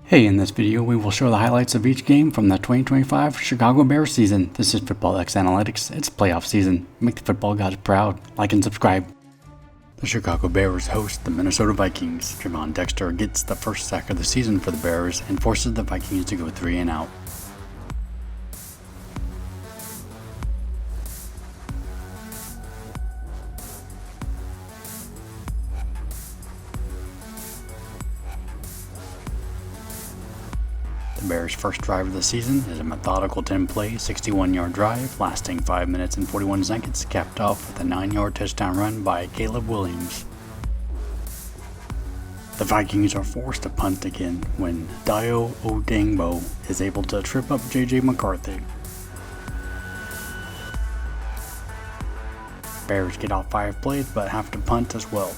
Hey, in this video we will show the highlights of each game from the 2025 Chicago Bears season. This is Football X Analytics. It's playoff season. Make the football gods proud. Like and subscribe. The Chicago Bears host the Minnesota Vikings. Trevon Dexter gets the first sack of the season for the Bears and forces the Vikings to go 3 and out. The Bears' first drive of the season is a methodical 10-play, 61-yard drive lasting 5 minutes and 41 seconds, capped off with a 9-yard touchdown run by Caleb Williams. The Vikings are forced to punt again when Dio Lambeau is able to trip up J.J. McCarthy. Bears get off 5 plays but have to punt as well.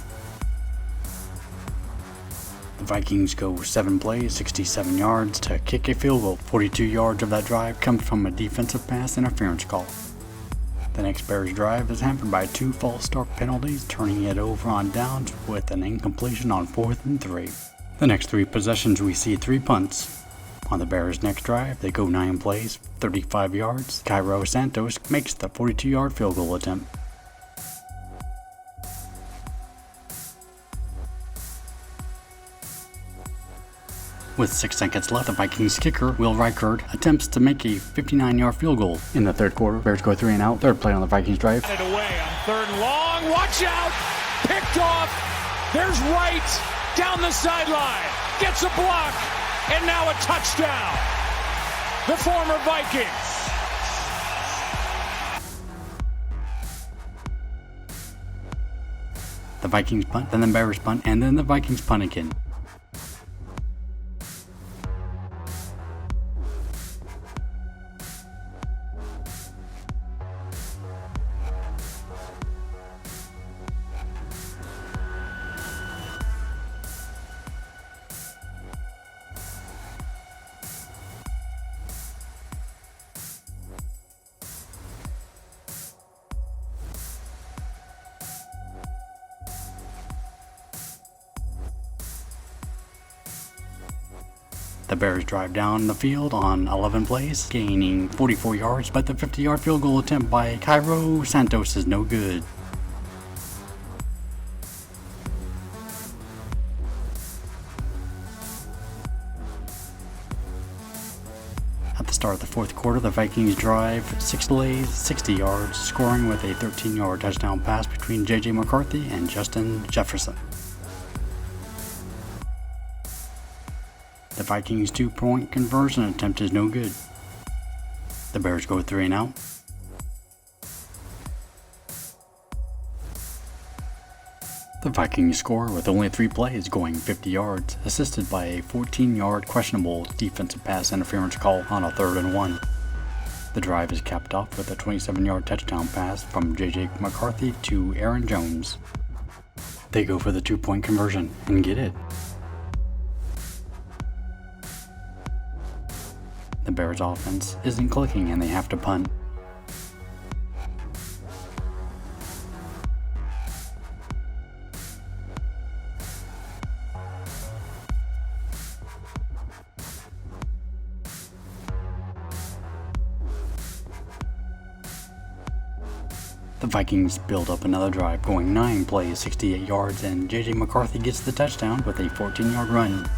The Vikings go 7 plays, 67 yards to kick a field goal. 42 yards of that drive comes from a defensive pass interference call. The next Bears drive is hampered by 2 false start penalties, turning it over on downs with an incompletion on 4th and 3. The next 3 possessions we see 3 punts. On the Bears' next drive, they go 9 plays, 35 yards. Cairo Santos makes the 42-yard field goal attempt. With 6 seconds left, the Vikings kicker, Will Reichard, attempts to make a 59-yard field goal. In the third quarter, Bears go 3 and out. Third play on the Vikings drive. It away on 3rd and long. Watch out! Picked off. There's Wright down the sideline. Gets a block. And now a touchdown. The former Vikings. The Vikings punt, then the Bears punt, and then the Vikings punt again. The Bears drive down the field on 11 plays, gaining 44 yards, but the 50-yard field goal attempt by Cairo Santos is no good. At the start of the fourth quarter, the Vikings drive 6 plays, 60 yards, scoring with a 13-yard touchdown pass between J.J. McCarthy and Justin Jefferson. The Vikings' 2-point conversion attempt is no good. The Bears go 3 and out. The Vikings score with only 3 plays, going 50 yards, assisted by a 14-yard questionable defensive pass interference call on a 3rd and 1. The drive is capped off with a 27-yard touchdown pass from J.J. McCarthy to Aaron Jones. They go for the 2-point conversion and get it. The Bears' offense isn't clicking and they have to punt. The Vikings build up another drive, going 9 plays, 68 yards, and J.J. McCarthy gets the touchdown with a 14-yard run.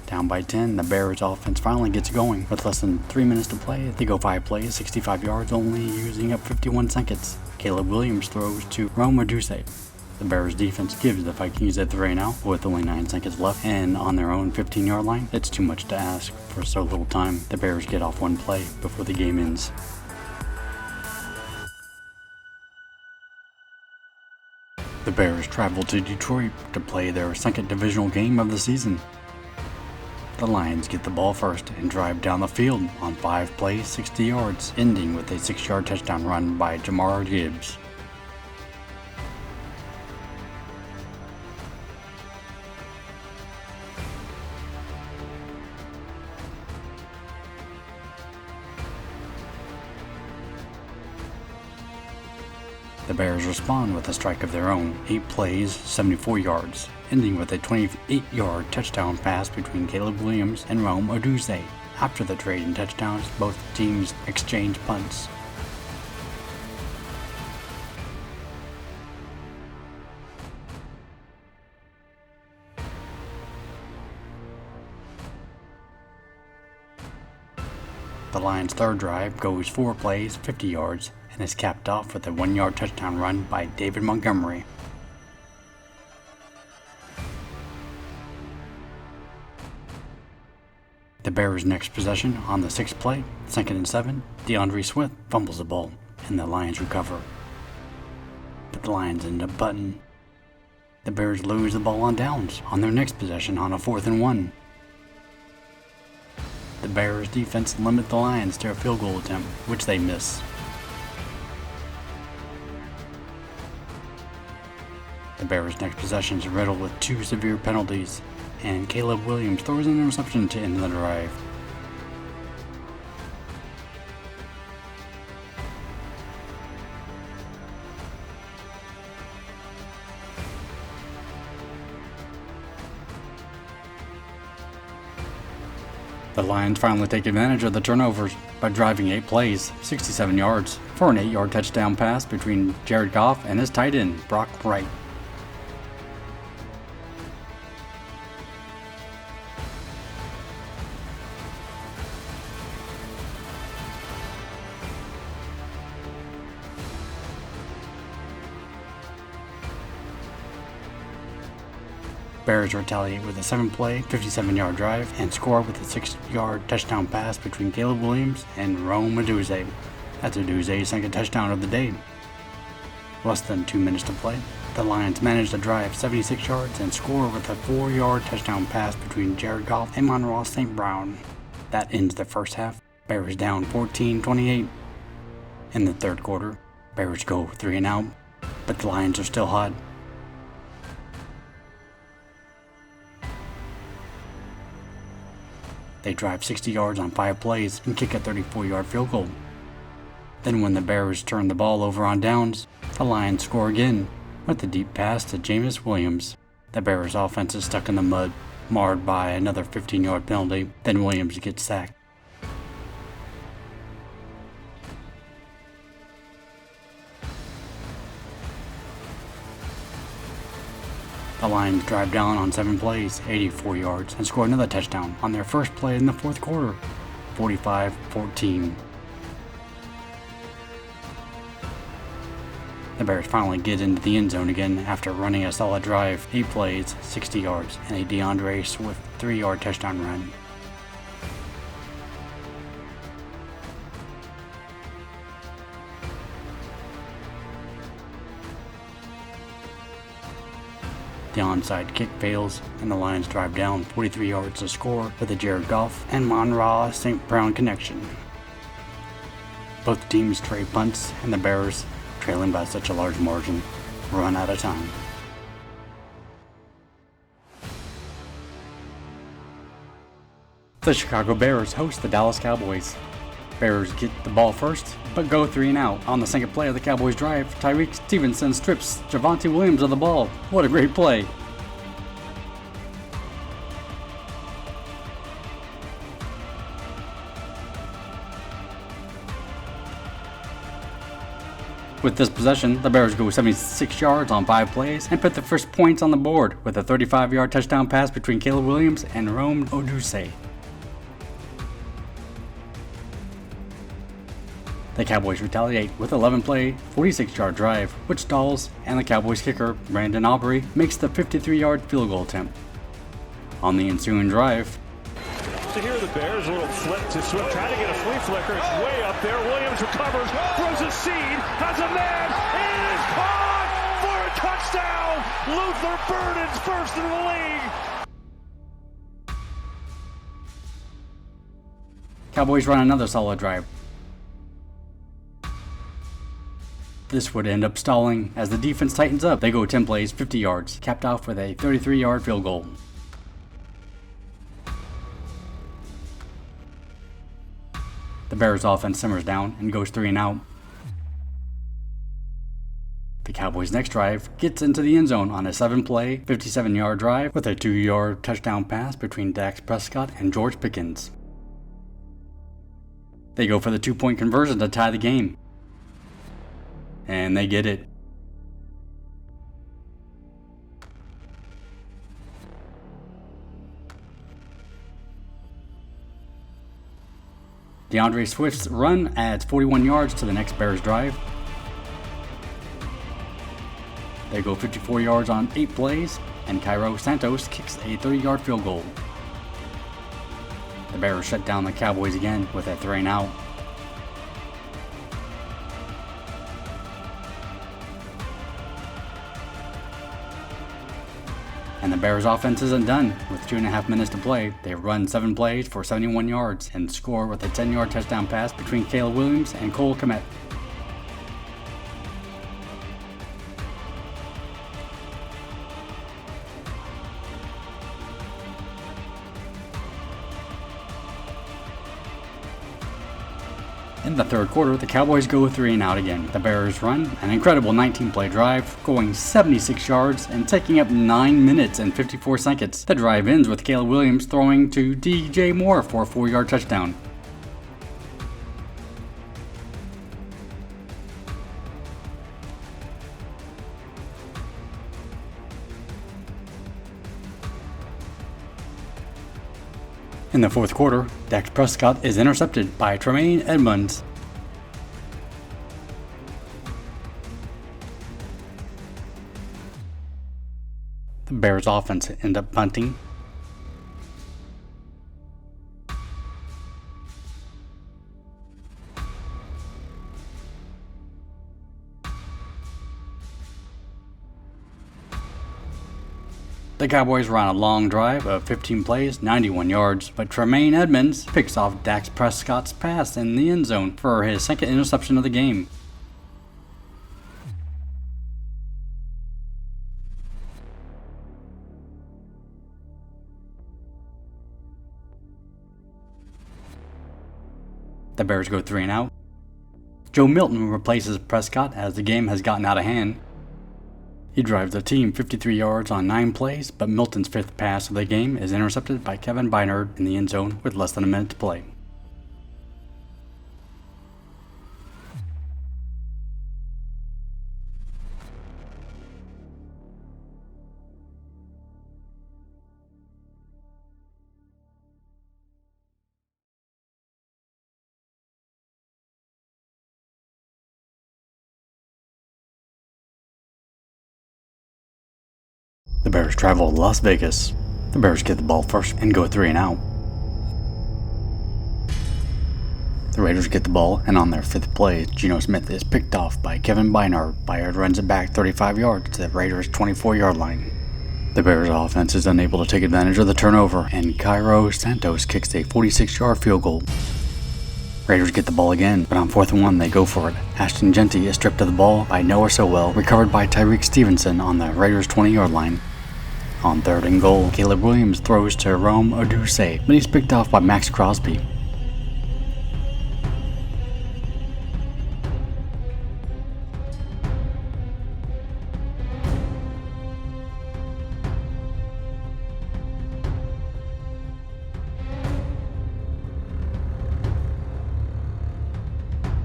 Down by 10, the Bears offense finally gets going. With less than 3 minutes to play, they go 5 plays, 65 yards, only using up 51 seconds. Caleb Williams throws to Roma Duse. The Bears defense gives the Vikings a 3 and out with only 9 seconds left, and on their own 15-yard line, it's too much to ask for so little time. The Bears get off 1 play before the game ends. The Bears travel to Detroit to play their second divisional game of the season. The Lions get the ball first and drive down the field on 5 plays, 60 yards, ending with a 6-yard touchdown run by Jamar Gibbs. The Bears respond with a strike of their own, 8 plays, 74 yards, ending with a 28-yard touchdown pass between Caleb Williams and Rome Odunze. After the trade and touchdowns, both teams exchanged punts. The Lions' third drive goes 4 plays, 50 yards, and is capped off with a 1-yard touchdown run by David Montgomery. The Bears' next possession on the 6th play, 2nd and 7, DeAndre Swift fumbles the ball, and the Lions recover. But the Lions end up punting. The Bears lose the ball on downs on their next possession on a 4th and 1. The Bears' defense limit the Lions to a field goal attempt, which they miss. The Bears' next possession is riddled with 2 severe penalties, and Caleb Williams throws an interception to end the drive. The Lions finally take advantage of the turnovers by driving 8 plays, 67 yards, for an 8-yard touchdown pass between Jared Goff and his tight end, Brock Wright. Bears retaliate with a 7-play, 57-yard drive and score with a 6-yard touchdown pass between Caleb Williams and Rome Odunze. That's Odunze's second touchdown of the day. Less than 2 minutes to play, the Lions manage to drive 76 yards and score with a 4-yard touchdown pass between Jared Goff and Monroe St. Brown. That ends the first half. Bears down 14-28. In the third quarter, Bears go 3 and out, but the Lions are still hot. They drive 60 yards on 5 plays and kick a 34-yard field goal. Then when the Bears turn the ball over on downs, the Lions score again with a deep pass to Jameis Williams. The Bears' offense is stuck in the mud, marred by another 15-yard penalty. Then Williams gets sacked. The Lions drive down on 7 plays, 84 yards, and score another touchdown on their first play in the fourth quarter, 45-14. The Bears finally get into the end zone again after running a solid drive, 8 plays, 60 yards, and a DeAndre Swift 3-yard touchdown run. The onside kick fails, and the Lions drive down 43 yards to score with a Jared Goff and Monroe St. Brown connection. Both teams trade punts, and the Bears, trailing by such a large margin, run out of time. The Chicago Bears host the Dallas Cowboys. Bears get the ball first, but go 3 and out. On the second play of the Cowboys' drive, Tyreek Stevenson strips Javonte Williams of the ball. What a great play. With this possession, the Bears go 76 yards on 5 plays and put the first points on the board with a 35-yard touchdown pass between Caleb Williams and Rome Odunze. The Cowboys retaliate with 11-play, 46-yard drive, which stalls, and the Cowboys kicker, Brandon Aubrey, makes the 53-yard field goal attempt. On the ensuing drive, So here are the Bears, a little flip to Swift, trying to get a flea flicker. It's way up there. Williams recovers, throws a seed, has a man, it is caught for a touchdown. Luther Burden's first in the league. Cowboys run another solid drive. This would end up stalling as the defense tightens up. They go 10 plays, 50 yards, capped off with a 33-yard field goal. The Bears' offense simmers down and goes 3 and out. Cowboys' next drive gets into the end zone on a 7-play, 57-yard drive with a 2-yard touchdown pass between Dak Prescott and George Pickens. They go for the 2-point conversion to tie the game. And they get it. DeAndre Swift's run adds 41 yards to the next Bears drive. They go 54 yards on 8 plays, and Cairo Santos kicks a 30-yard field goal. The Bears shut down the Cowboys again with a 3-and-out. And the Bears offense isn't done. With 2.5 minutes to play, they run 7 plays for 71 yards and score with a 10-yard touchdown pass between Caleb Williams and Cole Kmet. In the third quarter, the Cowboys go 3-and-out again. The Bears run an incredible 19-play drive, going 76 yards and taking up 9 minutes and 54 seconds. The drive ends with Caleb Williams throwing to DJ Moore for a 4-yard touchdown. In the fourth quarter, Dak Prescott is intercepted by Tremaine Edmunds. The Bears offense end up punting. The Cowboys run a long drive of 15 plays, 91 yards, but Tremaine Edmunds picks off Dak Prescott's pass in the end zone for his second interception of the game. The Bears go 3-and-out. Joe Milton replaces Prescott as the game has gotten out of hand. He drives the team 53 yards on 9 plays, but Milton's 5th pass of the game is intercepted by Kevin Bynard in the end zone with less than a minute to play. The Bears travel to Las Vegas. The Bears get the ball first and go 3-and-out. The Raiders get the ball, and on their 5th play, Geno Smith is picked off by Kevin Bynard. Bynard runs it back 35 yards to the Raiders' 24-yard line. The Bears offense is unable to take advantage of the turnover, and Cairo Santos kicks a 46-yard field goal. Raiders get the ball again, but on 4th and 1 they go for it. Ashton Jeanty is stripped of the ball by Noah Sowell, recovered by Tyreek Stevenson on the Raiders' 20-yard line. On 3rd and goal, Caleb Williams throws to Rome Odunze, but he's picked off by Max Crosby.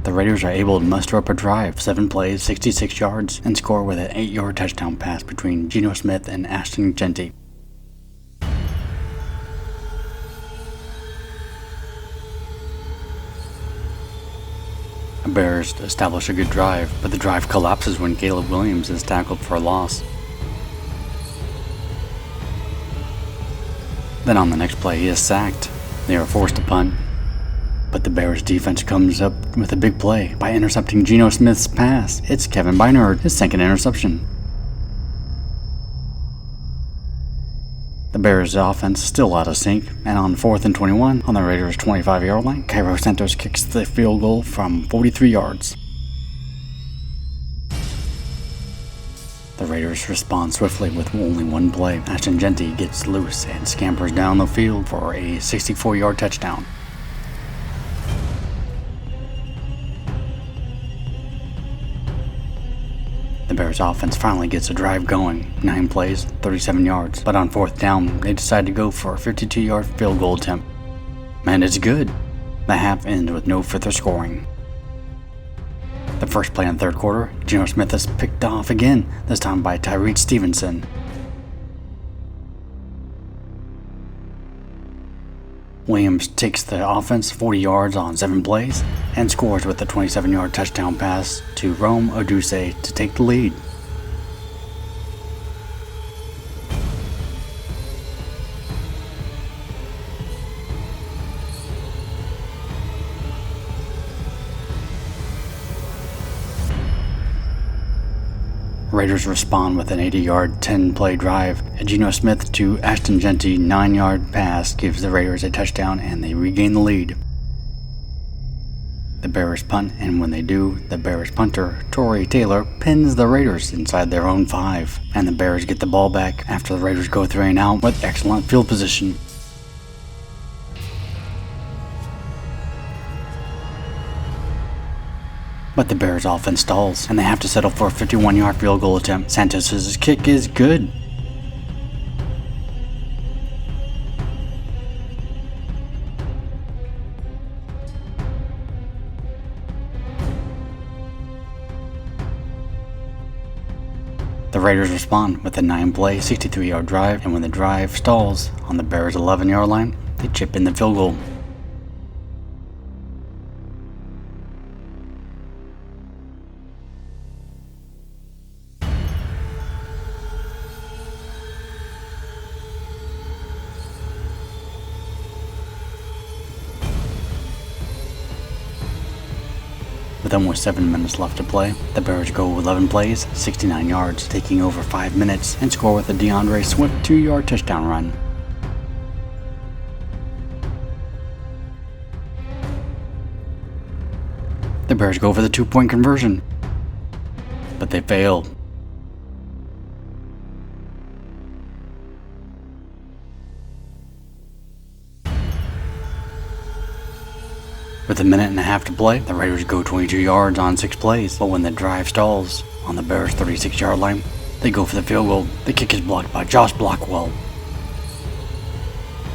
The Raiders are able to muster up a drive, 7 plays, 66 yards, and score with an 8-yard touchdown pass between Geno Smith and Ashton Jeanty. The Bears establish a good drive, but the drive collapses when Caleb Williams is tackled for a loss. Then on the next play, he is sacked. They are forced to punt. But the Bears defense comes up with a big play by intercepting Geno Smith's pass. It's Kevin Bynard, his 2nd interception. The Bears offense is still out of sync, and on 4th and 21, on the Raiders' 25-yard line, Cairo Santos kicks the field goal from 43 yards. The Raiders respond swiftly with only 1 play. Ashton Jeanty gets loose and scampers down the field for a 64-yard touchdown. The The Bears offense finally gets a drive going, 9 plays, 37 yards, but on 4th down, they decide to go for a 52-yard field goal attempt. And it's good. The half ends with no further scoring. The first play in the 3rd quarter, Geno Smith is picked off again, this time by Tyreek Stevenson. Williams takes the offense 40 yards on 7 plays and scores with a 27-yard touchdown pass to Rome Odunze to take the lead. Raiders respond with an 80-yard, 10-play drive. A Geno Smith to Ashton Jeanty 9-yard pass gives the Raiders a touchdown and they regain the lead. The Bears punt, and when they do, the Bears punter, Torrey Taylor, pins the Raiders inside their own 5. And the Bears get the ball back after the Raiders go 3 and out with excellent field position. But the Bears offense stalls, and they have to settle for a 51-yard field goal attempt. Santos' kick is good. The Raiders respond with a 9-play, 63-yard drive, and when the drive stalls on the Bears' 11-yard line, they chip in the field goal. With almost 7 minutes left to play, the Bears go 11 plays, 69 yards, taking over 5 minutes, and score with a DeAndre Swift 2-yard touchdown run. The Bears go for the 2-point conversion, but they fail. With a minute and a half to play, the Raiders go 22 yards on 6 plays, but when the drive stalls on the Bears' 36-yard line, they go for the field goal. The kick is blocked by Josh Blackwell,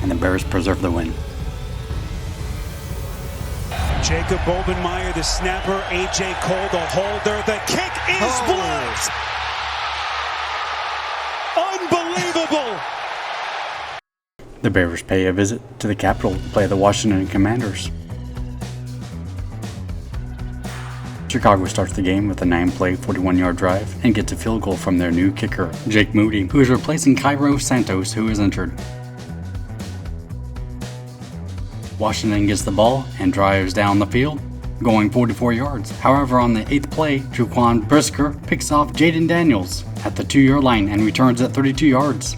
and the Bears preserve the win. Jacob Bobenmeyer, the snapper, A.J. Cole, the holder. The kick is blocked! Unbelievable! The Bears pay a visit to the Capitol to play the Washington Commanders. Chicago starts the game with a 9-play, 41-yard drive and gets a field goal from their new kicker, Jake Moody, who is replacing Cairo Santos, who is injured. Washington gets the ball and drives down the field, going 44 yards. However, on the 8th play, Jaquan Brisker picks off Jaden Daniels at the 2-yard line and returns at 32 yards.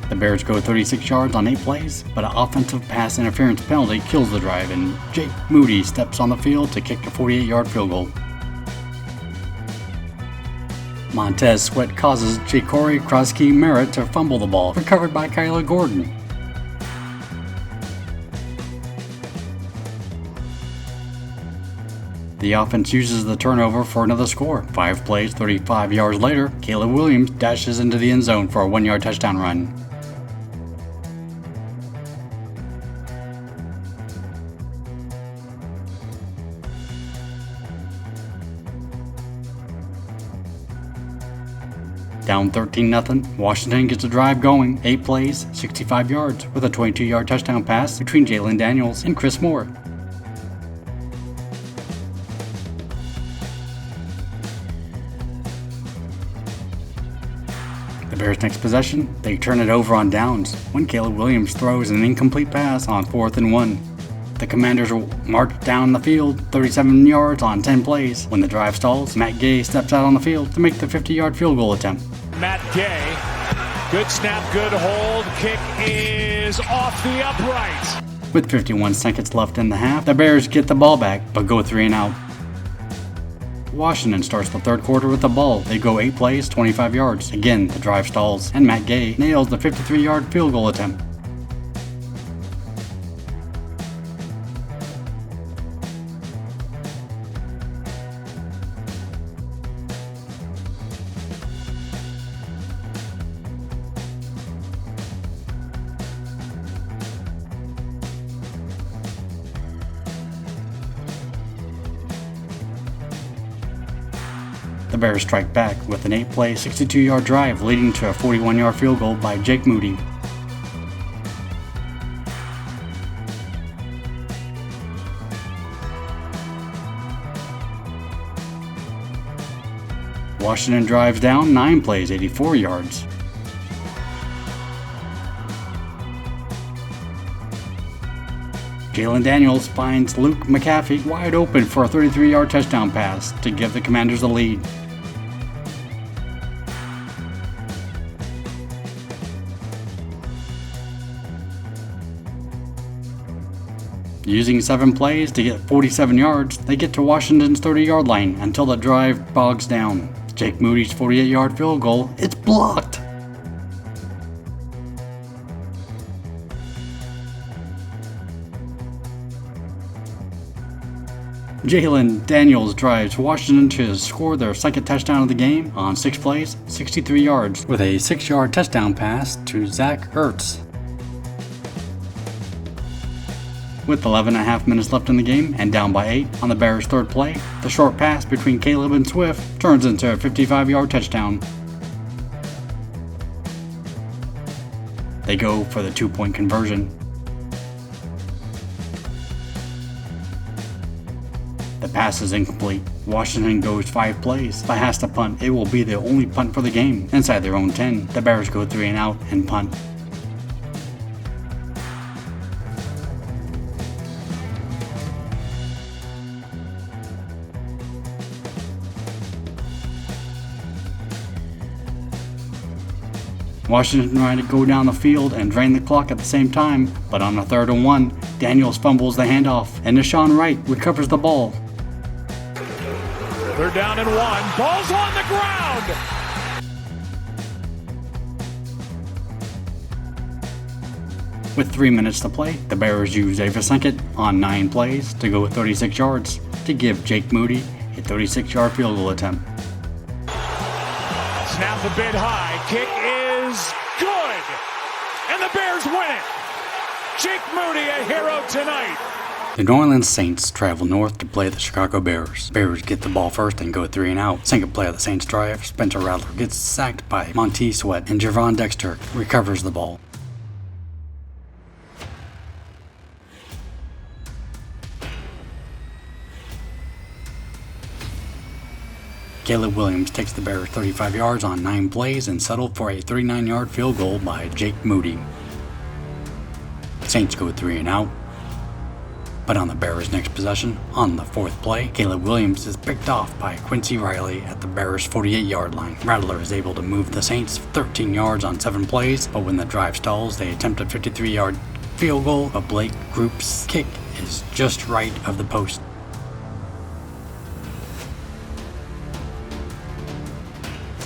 The Bears go 36 yards on 8 plays, but an offensive pass interference penalty kills the drive, and Jake Moody steps on the field to kick a 48-yard field goal. Montez Sweat causes Ja'Cory Krosky Merritt to fumble the ball, recovered by Kyler Gordon. The offense uses the turnover for another score. 5 plays, 35 yards later, Caleb Williams dashes into the end zone for a 1-yard touchdown run. Down 13-0, Washington gets a drive going, 8 plays, 65 yards, with a 22-yard touchdown pass between Jalen Daniels and Chris Moore. The Bears' next possession, they turn it over on downs when Caleb Williams throws an incomplete pass on 4th and 1. The Commanders will march down the field 37 yards on 10 plays. When the drive stalls, Matt Gay steps out on the field to make the 50-yard field goal attempt. Matt Gay, good snap, good hold, kick is off the upright. With 51 seconds left in the half, the Bears get the ball back, but go 3 and out. Washington starts the third quarter with the ball. They go 8 plays, 25 yards. Again, the drive stalls, and Matt Gay nails the 53-yard field goal attempt. The Bears strike back with an 8-play, 62-yard drive leading to a 41-yard field goal by Jake Moody. Washington drives down 9 plays, 84 yards. Jalen Daniels finds Luke McCaffrey wide open for a 33-yard touchdown pass to give the Commanders the lead. Using 7 plays to get 47 yards, they get to Washington's 30-yard line until the drive bogs down. Jake Moody's 48-yard field goal, it's blocked! Jalen Daniels drives Washington to score their second touchdown of the game on 6 plays, 63 yards, with a 6-yard touchdown pass to Zach Ertz. With 11.5 minutes left in the game and down by 8 on the Bears' third play, the short pass between Caleb and Swift turns into a 55-yard touchdown. They go for the 2-point conversion. The pass is incomplete. Washington goes 5 plays, but has to punt. It will be the only punt for the game. Inside their own 10, the Bears go 3 and out and punt. Washington trying to go down the field and drain the clock at the same time, but on a 3rd and 1, Daniels fumbles the handoff, and Deshaun Wright recovers the ball. 3rd down and 1. Ball's on the ground. With 3 minutes to play, the Bears use Davis Hankett on 9 plays to go 36 yards to give Jake Moody a 36-yard field goal attempt. Snap a bit high. Kick is good. And the Bears win it. Jake Moody, a hero tonight. The New Orleans Saints travel north to play the Chicago Bears. Bears get the ball first and go 3 and out. Second play of the Saints drive, Spencer Rattler gets sacked by Montez Sweat, and Javon Dexter recovers the ball. Caleb Williams takes the Bears 35 yards on 9 plays and settled for a 39-yard field goal by Jake Moody. Saints go 3 and out. But on the Bears' next possession, on the 4th play, Caleb Williams is picked off by Quincy Riley at the Bears' 48-yard line. Rattler is able to move the Saints 13 yards on 7 plays, but when the drive stalls, they attempt a 53-yard field goal, but Blake Group's kick is just right of the post.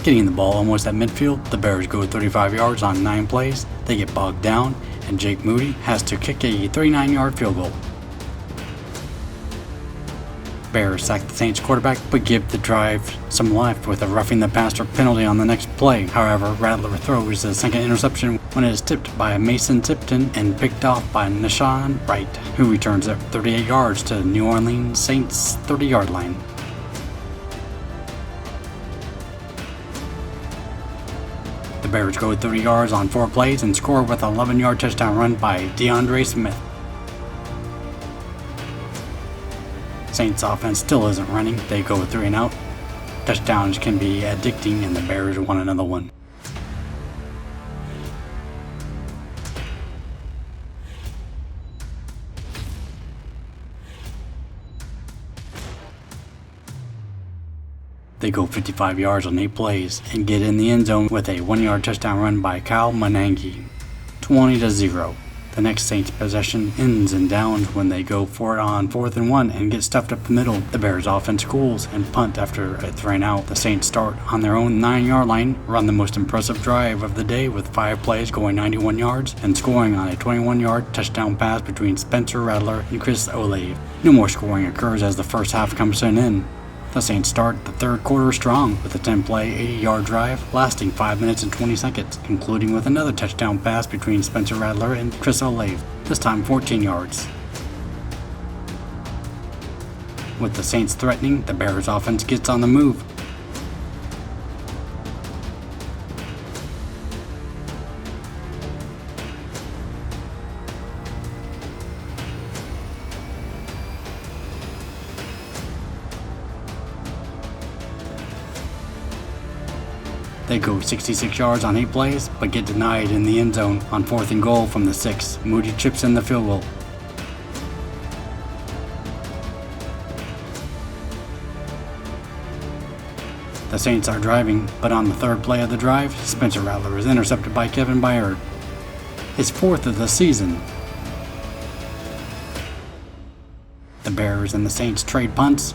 Getting the ball almost at midfield, the Bears go 35 yards on 9 plays. They get bogged down, and Jake Moody has to kick a 39-yard field goal. Bears sack the Saints quarterback, but give the drive some life with a roughing the passer penalty on the next play. However, Rattler throws a second interception when it is tipped by Mason Tipton and picked off by Deshaun Wright, who returns it 38 yards to the New Orleans Saints' 30-yard line. The Bears go 30 yards on 4 plays and score with an 11-yard touchdown run by DeAndre Smith. Saints offense still isn't running. They go 3 and out. Touchdowns can be addicting, and the Bears won another one. They go 55 yards on 8 plays and get in the end zone with a 1-yard touchdown run by Kyle Manangi. 20-0. The next Saints possession ends in downs when they go for it on 4th and 1 and get stuffed up the middle. The Bears offense cools and punt after it's ran out. The Saints start on their own 9-yard line, run the most impressive drive of the day with 5 plays going 91 yards and scoring on a 21-yard touchdown pass between Spencer Rattler and Chris Olave. No more scoring occurs as the first half comes to an end. The Saints start the third quarter strong with a 10-play, 80-yard drive lasting 5 minutes and 20 seconds, concluding with another touchdown pass between Spencer Rattler and Chris Olave, this time 14 yards. With the Saints threatening, the Bears offense gets on the move. They go 66 yards on 8 plays, but get denied in the end zone on 4th and goal from the 6. Moody chips in the field goal. The Saints are driving, but on the third play of the drive, Spencer Rattler is intercepted by Kevin Byard. His 4th of the season. The Bears and the Saints trade punts.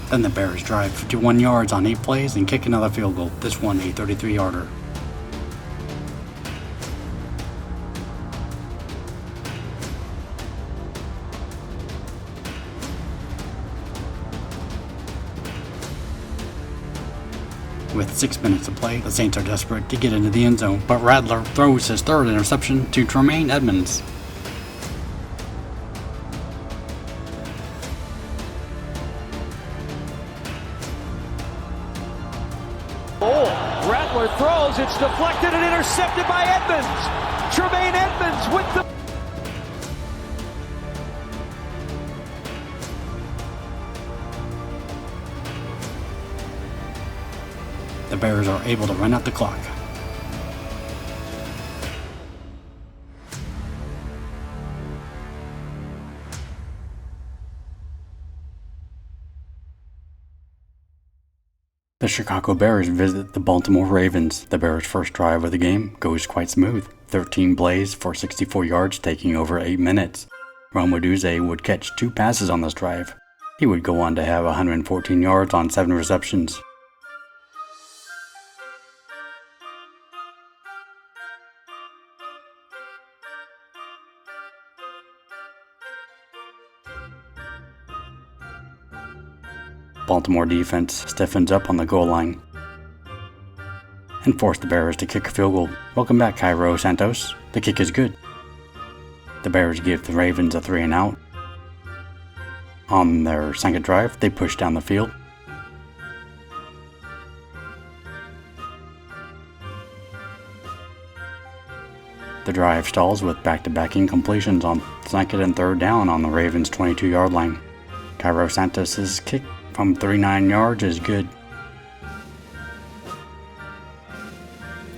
Then the Bears drive 51 yards on 8 plays and kick another field goal, this one a 33-yarder. With 6 minutes to play, the Saints are desperate to get into the end zone, but Rattler throws his 3rd interception to Tremaine Edmonds. Rattler throws, it's deflected and intercepted by Edmonds. Tremaine Edmonds with the... The Bears are able to run out the clock. The Chicago Bears visit the Baltimore Ravens. The Bears' first drive of the game goes quite smooth. 13 plays for 64 yards, taking over 8 minutes. Romoduze would catch 2 passes on this drive. He would go on to have 114 yards on 7 receptions. Baltimore defense stiffens up on the goal line and force the Bears to kick a field goal. Welcome back, Cairo Santos. The kick is good. The Bears give the Ravens a 3 and out. On their second drive, they push down the field. The drive stalls with back-to-back incompletions on 2nd and 3rd down on the Ravens' 22-yard line. Cairo Santos' kick from 39 yards is good.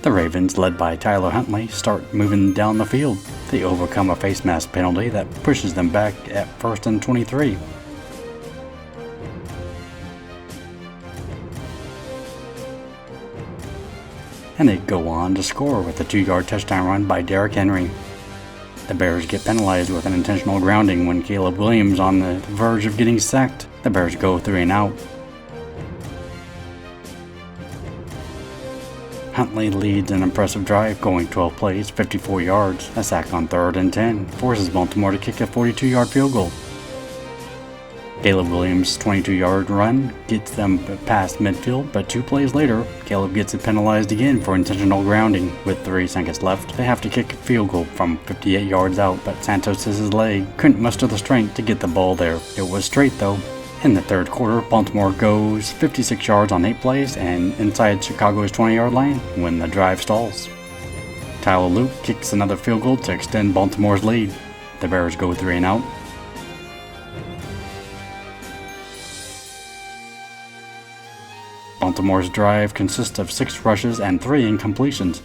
The Ravens, led by Tyler Huntley, start moving down the field. They overcome a face mask penalty that pushes them back at 1st and 23. And they go on to score with a 2-yard touchdown run by Derrick Henry. The Bears get penalized with an intentional grounding when Caleb Williams on the verge of getting sacked. The Bears go 3 and out. Huntley leads an impressive drive, going 12 plays, 54 yards. A sack on 3rd and 10 forces Baltimore to kick a 42-yard field goal. Caleb Williams' 22-yard run gets them past midfield, but 2 plays later, Caleb gets it penalized again for intentional grounding. With 3 seconds left, they have to kick a field goal from 58 yards out, but Santos' leg couldn't muster the strength to get the ball there. It was straight though. In the third quarter, Baltimore goes 56 yards on 8 plays and inside Chicago's 20-yard line when the drive stalls. Tyler Luke kicks another field goal to extend Baltimore's lead. The Bears go 3 and out. Baltimore's drive consists of 6 rushes and 3 incompletions.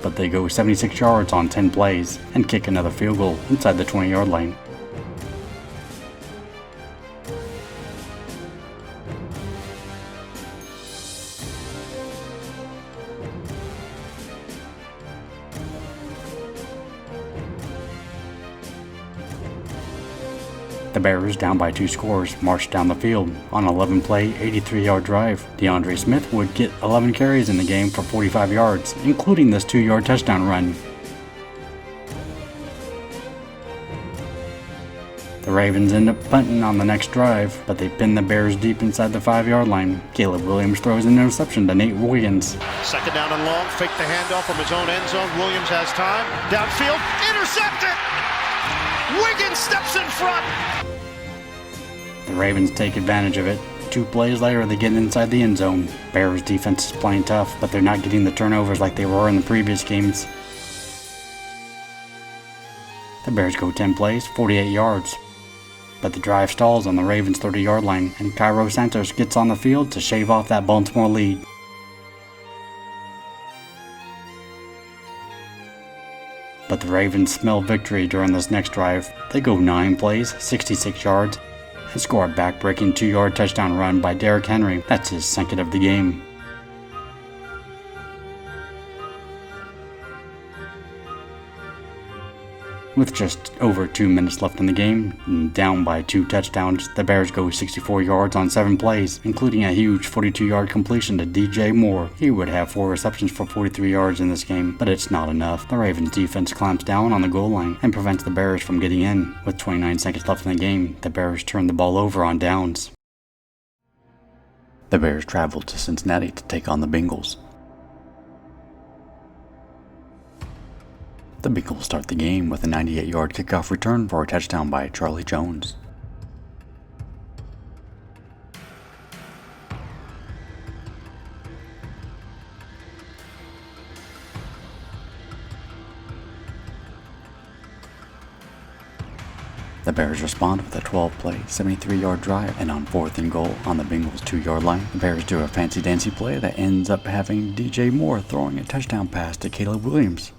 But they go 76 yards on 10 plays and kick another field goal inside the 20-yard line. The Bears, down by 2 scores, marched down the field on an 11-play, 83-yard drive. DeAndre Smith would get 11 carries in the game for 45 yards, including this 2-yard touchdown run. The Ravens end up punting on the next drive, but they pin the Bears deep inside the 5-yard line. Caleb Williams throws an interception to Nate Wiggins. Second down and long, fake the handoff from his own end zone. Williams has time, downfield, intercepted! Wiggins steps in front! The Ravens take advantage of it. 2 plays later, they get inside the end zone. Bears defense is playing tough, but they're not getting the turnovers like they were in the previous games. The Bears go 10 plays, 48 yards. But the drive stalls on the Ravens' 30-yard line, and Cairo Santos gets on the field to shave off that Baltimore lead. But the Ravens smell victory during this next drive. They go 9 plays, 66 yards, and score a back-breaking 2-yard touchdown run by Derrick Henry. That's his second of the game. With just over 2 minutes left in the game, and down by 2 touchdowns, the Bears go 64 yards on 7 plays, including a huge 42-yard completion to DJ Moore. He would have 4 receptions for 43 yards in this game, but it's not enough. The Ravens defense clamps down on the goal line and prevents the Bears from getting in. With 29 seconds left in the game, the Bears turn the ball over on downs. The Bears travel to Cincinnati to take on the Bengals. The Bengals start the game with a 98-yard kickoff return for a touchdown by Charlie Jones. The Bears respond with a 12-play, 73-yard drive, and on 4th and goal on the Bengals' 2-yard line, the Bears do a fancy-dancy play that ends up having DJ Moore throwing a touchdown pass to Caleb Williams.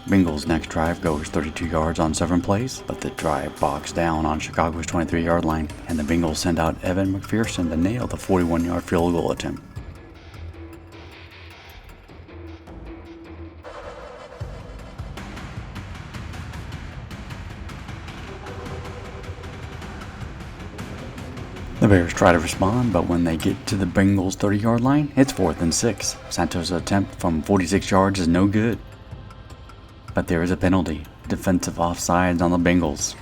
Bengals' next drive goes 32 yards on 7 plays, but the drive bogs down on Chicago's 23-yard line, and the Bengals send out Evan McPherson to nail the 41-yard field goal attempt. The Bears try to respond, but when they get to the Bengals' 30-yard line, it's 4th and 6. Santos' attempt from 46 yards is no good. But there is a penalty, defensive offsides on the Bengals.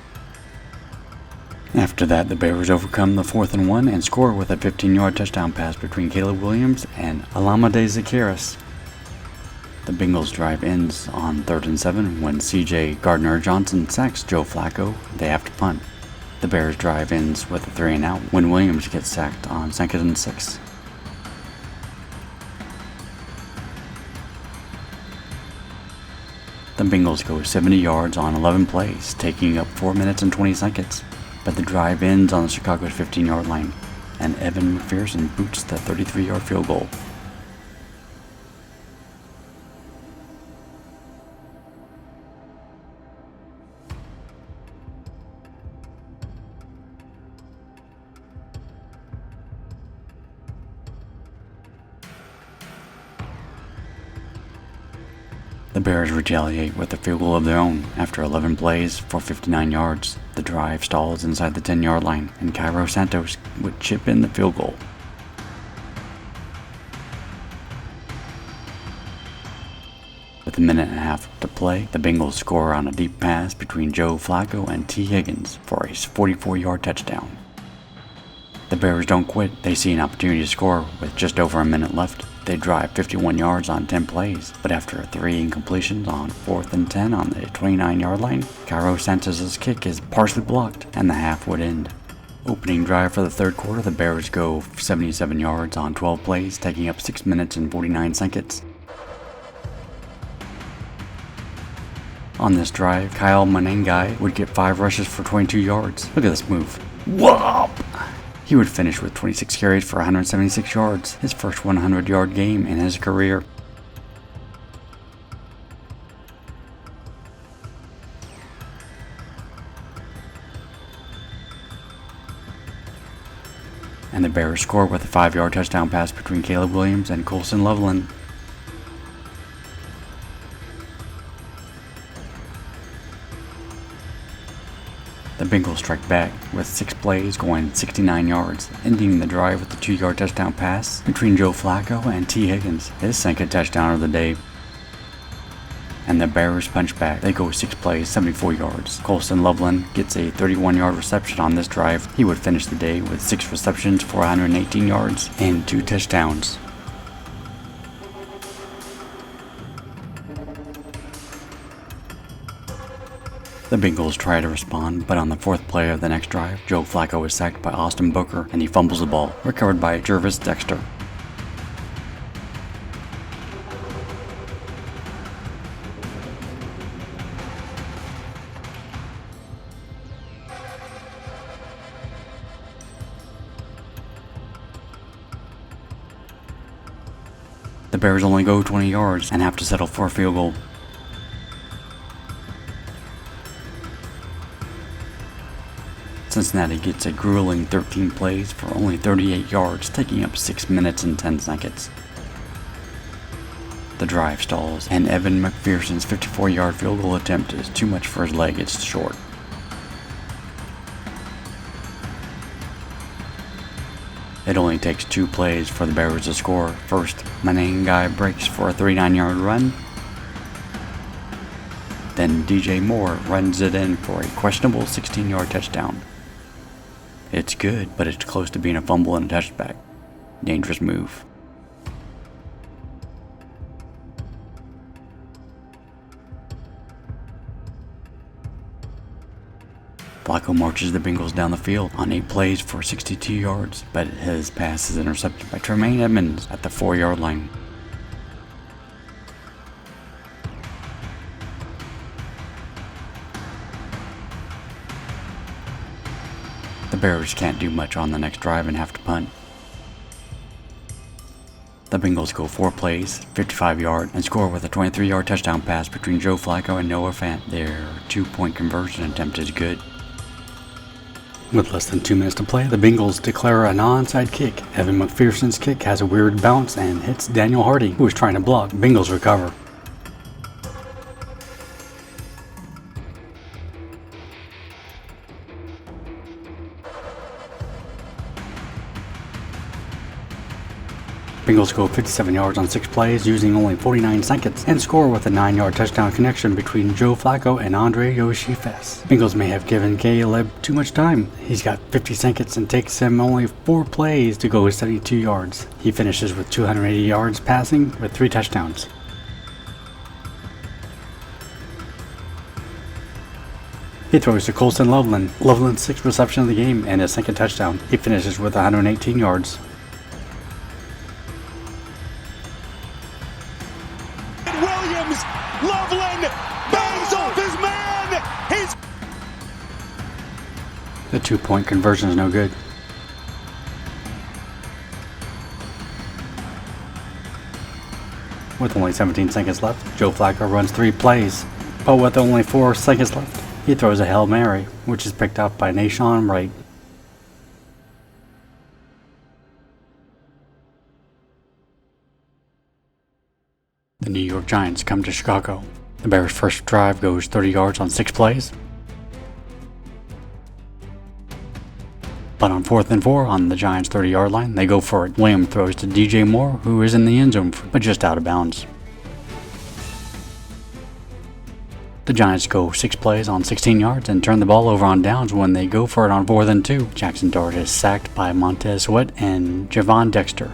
After that, the Bears overcome the 4th and 1 and score with a 15-yard touchdown pass between Caleb Williams and Alameda Zacchaeus. The Bengals drive ends on 3rd and 7 when C.J. Gardner-Johnson sacks Joe Flacco. They have to punt. The Bears drive ends with a 3 and out when Williams gets sacked on 2nd and 6. The Bengals go 70 yards on 11 plays, taking up 4 minutes and 20 seconds. But the drive ends on the Chicago's 15-yard line, and Evan McPherson boots the 33-yard field goal. The The Bears retaliate with a field goal of their own. After 11 plays for 59 yards, the drive stalls inside the 10-yard line, and Cairo Santos would chip in the field goal. With a minute and a half to play, the Bengals score on a deep pass between Joe Flacco and T. Higgins for a 44-yard touchdown. The Bears don't quit. They see an opportunity to score with just over a minute left. They drive 51 yards on 10 plays, but after 3 incompletions on 4th and 10 on the 29-yard line, Cairo Santos' kick is partially blocked, and the half would end. Opening drive for the third quarter, the Bears go 77 yards on 12 plays, taking up 6 minutes and 49 seconds. On this drive, Kyle Manengai would get 5 rushes for 22 yards. Look at this move. Whoop! He would finish with 26 carries for 176 yards, his first 100-yard game in his career. And the Bears score with a 5-yard touchdown pass between Caleb Williams and Colson Loveland. The Bengals strike back with 6 plays going 69 yards, ending the drive with a 2-yard touchdown pass between Joe Flacco and T. Higgins, his second touchdown of the day. And the Bears punch back. They go 6 plays, 74 yards. Colson Loveland gets a 31-yard reception on this drive. He would finish the day with 6 receptions for 118 yards and 2 touchdowns. The Bengals try to respond, but on the 4th play of the next drive, Joe Flacco is sacked by Austin Booker and he fumbles the ball, recovered by Jervis Dexter. The Bears only go 20 yards and have to settle for a field goal. Cincinnati gets a grueling 13 plays for only 38 yards, taking up 6 minutes and 10 seconds. The drive stalls, and Evan McPherson's 54-yard field goal attempt is too much for his leg, it's short. It only takes 2 plays for the Bears to score. First, Manengai breaks for a 39-yard run. Then DJ Moore runs it in for a questionable 16-yard touchdown. It's good, but it's close to being a fumble and a touchback. Dangerous move. Flacco marches the Bengals down the field on 8 plays for 62 yards, but his pass is intercepted by Tremaine Edmonds at the 4-yard line. The Bears can't do much on the next drive and have to punt. The Bengals go 4 plays, 55 yards, and score with a 23-yard touchdown pass between Joe Flacco and Noah Fant. Their 2-point conversion attempt is good. With less than 2 minutes to play, the Bengals declare an onside kick. Evan McPherson's kick has a weird bounce and hits Daniel Hardy, who is trying to block. Bengals recover. Bengals go 57 yards on 6 plays using only 49 seconds and score with a 9-yard touchdown connection between Joe Flacco and Andre Yoshifes. Bengals may have given Caleb too much time. He's got 50 seconds and takes him only 4 plays to go 72 yards. He finishes with 280 yards passing with 3 touchdowns. He throws to Colson Loveland. Loveland's 6th reception of the game and his 2nd touchdown. He finishes with 118 yards. Loveland bangs off his man. He's The 2-point conversion is no good. With only 17 seconds left, Joe Flacco runs 3 plays, but with only 4 seconds left, he throws a Hail Mary, which is picked up by Nashawn Wright. The New York Giants come to Chicago. The Bears' first drive goes 30 yards on 6 plays. But on 4th and 4 on the Giants' 30-yard line, they go for it. Williams throws to DJ Moore, who is in the end zone, but just out of bounds. The Giants go 6 plays on 16 yards and turn the ball over on downs when they go for it on 4th and 2. Jackson Dart is sacked by Montez Sweat and Javon Dexter.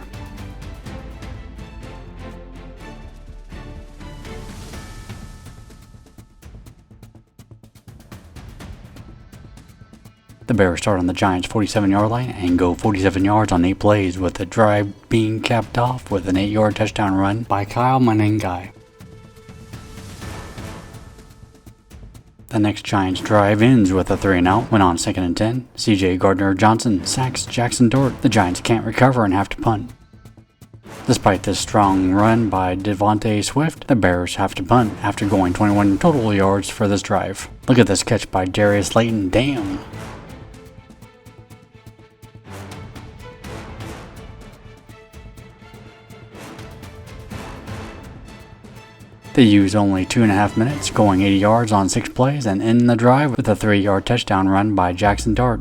The Bears start on the Giants' 47-yard line and go 47 yards on 8 plays, with the drive being capped off with an 8-yard touchdown run by Kyle Manengai. The next Giants drive ends with a 3-and-out when on 2nd and 10. C.J. Gardner-Johnson sacks Jackson Dart. The Giants can't recover and have to punt. Despite this strong run by Devontae Swift, the Bears have to punt after going 21 total yards for this drive. Look at this catch by Darius Slayton. Damn! They use only 2.5 minutes, going 80 yards on 6 plays, and end the drive with a 3-yard touchdown run by Jackson Dart.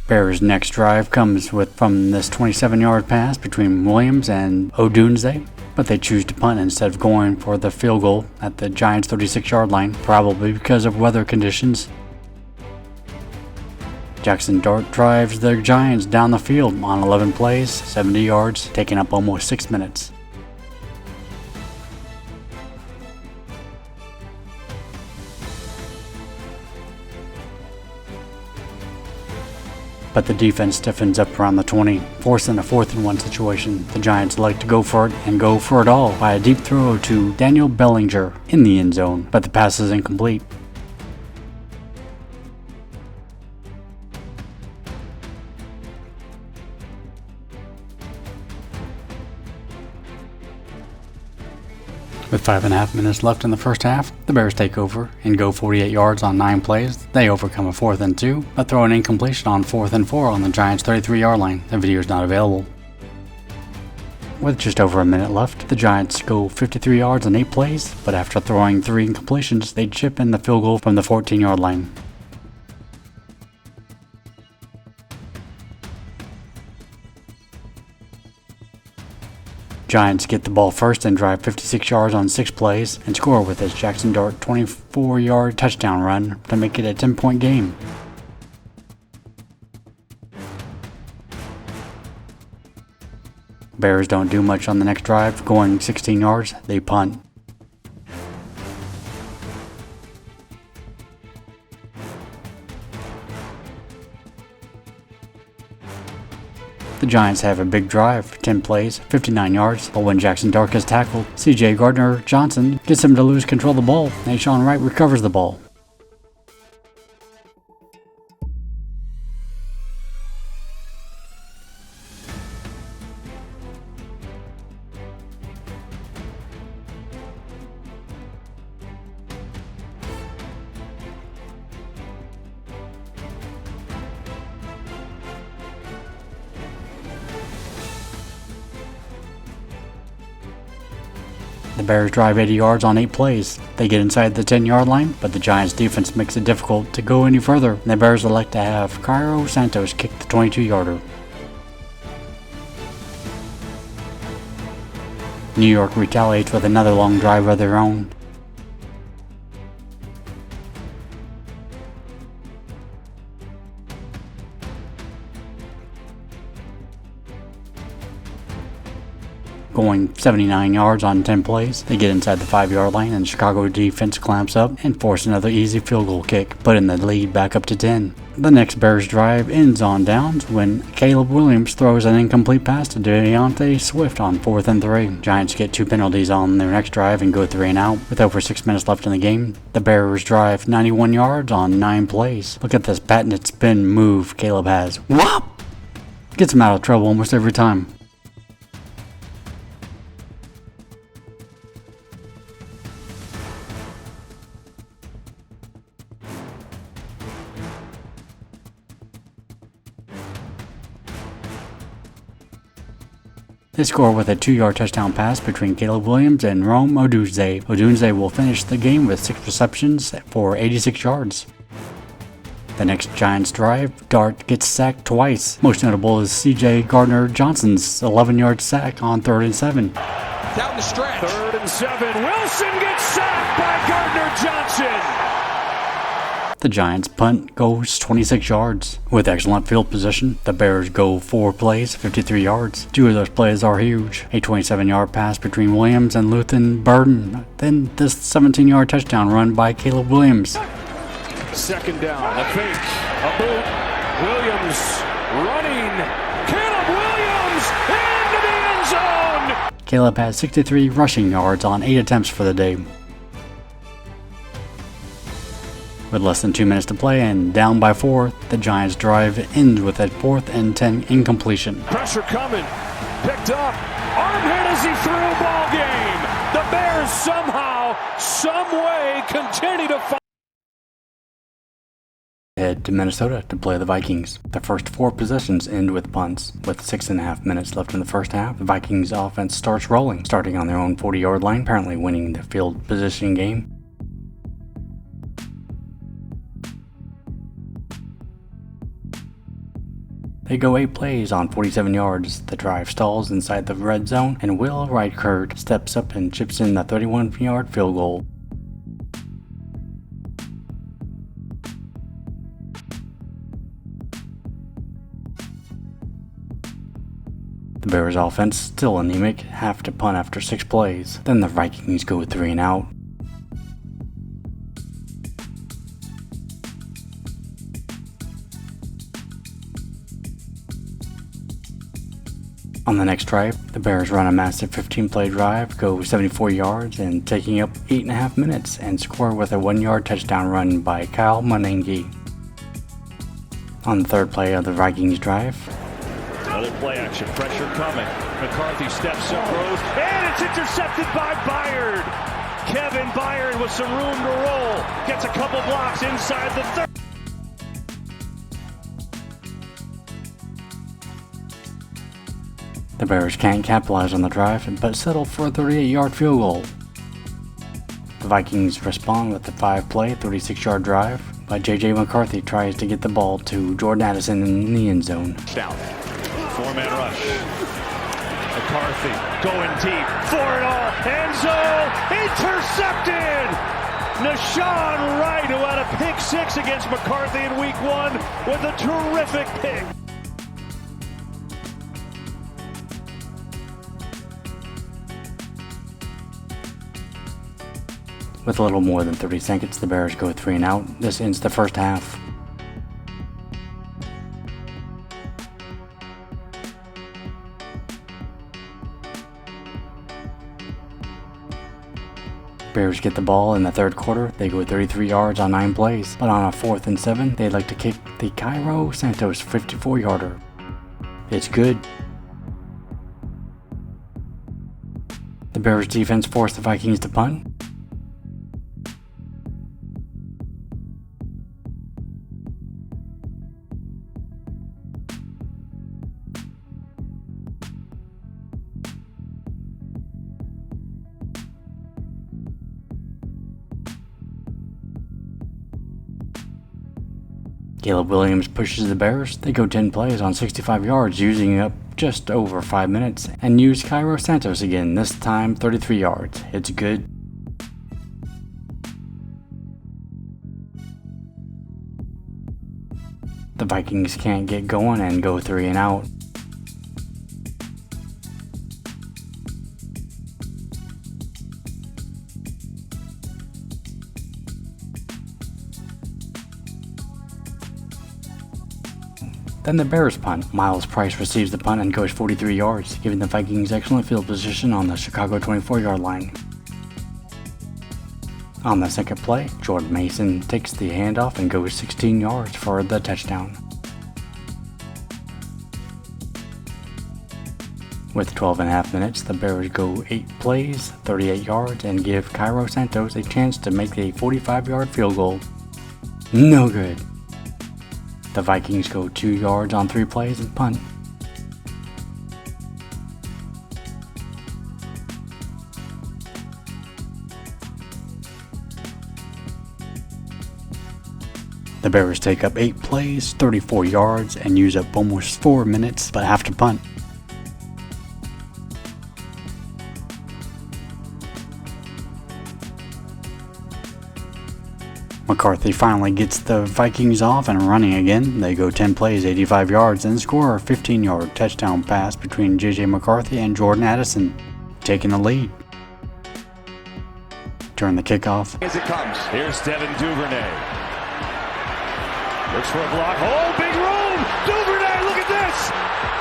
Bears' next drive comes from this 27-yard pass between Williams and Odunze, but they choose to punt instead of going for the field goal at the Giants' 36-yard line, probably because of weather conditions. Jackson Dart drives the Giants down the field on 11 plays, 70 yards, taking up almost 6 minutes. But the defense stiffens up around the 20, forcing a 4th and 1 situation. The Giants like to go for it and go for it all by a deep throw to Daniel Bellinger in the end zone, but the pass is incomplete. With 5.5 minutes left in the first half, the Bears take over and go 48 yards on 9 plays. They overcome a 4th and 2, but throw an incompletion on 4th and 4 on the Giants' 33-yard line. The video is not available. With just over a minute left, the Giants go 53 yards on 8 plays, but after throwing 3 incompletions, they chip in the field goal from the 14-yard line. Giants get the ball first and drive 56 yards on 6 plays and score with his Jackson Dart 24-yard touchdown run to make it a 10-point game. Bears don't do much on the next drive, going 16 yards, they punt. The Giants have a big drive, 10 plays, 59 yards, but when Jackson Dart is tackled, C.J. Gardner-Johnson gets him to lose control of the ball, and Sean Wright recovers the ball. The Bears drive 80 yards on 8 plays. They get inside the 10-yard line, but the Giants' defense makes it difficult to go any further, and the Bears elect to have Cairo Santos kick the 22-yarder. New York retaliates with another long drive of their own. Going 79 yards on 10 plays, they get inside the 5-yard line and Chicago defense clamps up and force another easy field goal kick, putting the lead back up to 10. The next Bears drive ends on downs when Caleb Williams throws an incomplete pass to Deontay Swift on 4th and 3. Giants get 2 penalties on their next drive and go 3 and out. With over 6 minutes left in the game, the Bears drive 91 yards on 9 plays. Look at this patented spin move Caleb has. Whop! Gets him out of trouble almost every time. They score with a 2-yard touchdown pass between Caleb Williams and Rome Odunze. Odunze will finish the game with 6 receptions for 86 yards. The next Giants drive, Dart gets sacked twice. Most notable is C.J. Gardner-Johnson's 11-yard sack on 3rd and 7. Down the stretch. 3rd and 7. Wilson gets sacked by Gardner-Johnson. The Giants' punt goes 26 yards. With excellent field position, the Bears go 4 plays, 53 yards. 2 of those plays are huge. A 27-yard pass between Williams and Luthen Burden. Then this 17-yard touchdown run by Caleb Williams. 2nd down, a fake, a boot. Williams running. Caleb Williams into the end zone. Caleb has 63 rushing yards on 8 attempts for the day. With less than 2 minutes to play and down by 4, the Giants' drive ends with a 4th and 10 incompletion. Pressure coming, picked up, arm hit as he threw, ball game. The Bears somehow, some way continue to fight. Head to Minnesota to play the Vikings. The first 4 possessions end with punts. With 6.5 minutes left in the first half, the Vikings offense starts rolling, starting on their own 40-yard line, apparently winning the field position game. They go 8 plays on 47 yards. The drive stalls inside the red zone, and Will Reichert steps up and chips in the 31-yard field goal. The Bears offense still anemic, have to punt after 6 plays. Then the Vikings go 3 and out. On the next drive, the Bears run a massive 15-play drive, go 74 yards, and taking up 8.5 minutes, and score with a 1-yard touchdown run by Kyle Monengi. On the 3rd play of the Vikings drive, another play action, pressure coming. McCarthy steps up, throws, and it's intercepted by Byard. Kevin Byard with some room to roll, gets a couple blocks inside the 30. The Bears can't capitalize on the drive, but settle for a 38-yard field goal. The Vikings respond with a 5-play, 36-yard drive, but J.J. McCarthy tries to get the ball to Jordan Addison in the end zone. Down. 4-man rush. McCarthy going deep. For it all. End zone. Intercepted! Nashawn Wright, who had a pick 6 against McCarthy in week 1 with a terrific pick. With a little more than 30 seconds, the Bears go 3 and out. This ends the first half. Bears get the ball in the 3rd quarter. They go 33 yards on 9 plays, but on a 4th and 7, they'd like to kick the Cairo Santos 54-yarder. It's good. The Bears defense forced the Vikings to punt. Caleb Williams pushes the Bears. They go 10 plays on 65 yards, using up just over 5 minutes, and use Cairo Santos again, this time 33 yards. It's good. The Vikings can't get going and go 3 and out. Then the Bears punt. Miles Price receives the punt and goes 43 yards, giving the Vikings excellent field position on the Chicago 24-yard line. On the 2nd play, Jordan Mason takes the handoff and goes 16 yards for the touchdown. With 12.5 minutes, the Bears go 8 plays, 38 yards, and give Cairo Santos a chance to make a 45-yard field goal. No good. The Vikings go 2 yards on 3 plays and punt. The Bears take up 8 plays, 34 yards, and use up almost 4 minutes, but have to punt. McCarthy finally gets the Vikings off and running again. They go 10 plays, 85 yards, and score a 15-yard touchdown pass between J.J. McCarthy and Jordan Addison, taking the lead. During the kickoff, As it comes, here's Devin Duvernay. Looks for a block. Oh, big room! Duvernay, look at this!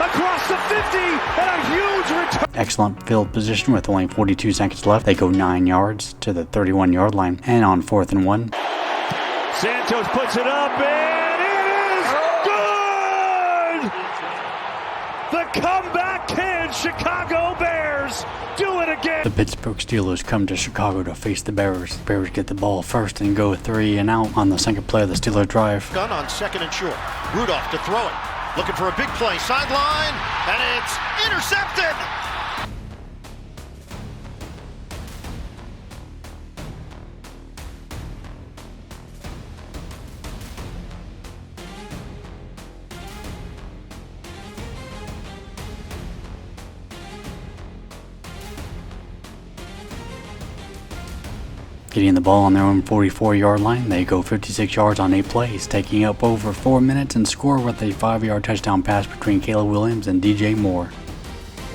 Across the 50, and a huge return. Excellent field position with only 42 seconds left. They go 9 yards to the 31-yard line, and on 4th and 1. Santos puts it up, and it is good! The comeback kid, Chicago Bears, do it again! The Pittsburgh Steelers come to Chicago to face the Bears. Bears get the ball first and go 3 and out on the second play of the Steelers drive. Gun on 2nd and short. Rudolph to throw it. Looking for a big play. Sideline, and it's intercepted! Getting the ball on their own 44-yard line, they go 56 yards on 8 plays, taking up over 4 minutes and score with a 5-yard touchdown pass between Caleb Williams and DJ Moore.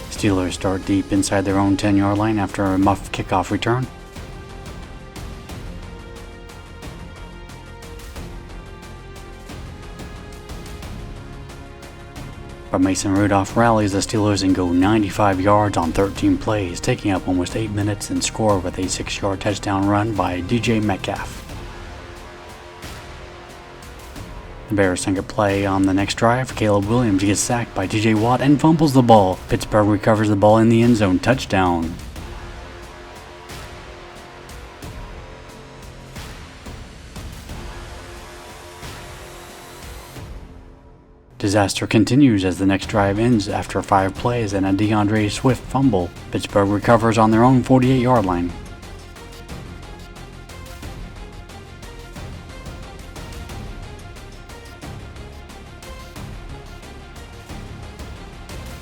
Steelers start deep inside their own 10-yard line after a muff kickoff return. But Mason Rudolph rallies the Steelers and go 95 yards on 13 plays, taking up almost 8 minutes and score with a 6-yard touchdown run by DJ Metcalf. The Bears' second play on the next drive, Caleb Williams gets sacked by TJ Watt and fumbles the ball. Pittsburgh recovers the ball in the end zone, touchdown. Disaster continues as the next drive ends after 5 plays and a DeAndre Swift fumble. Pittsburgh recovers on their own 48-yard line.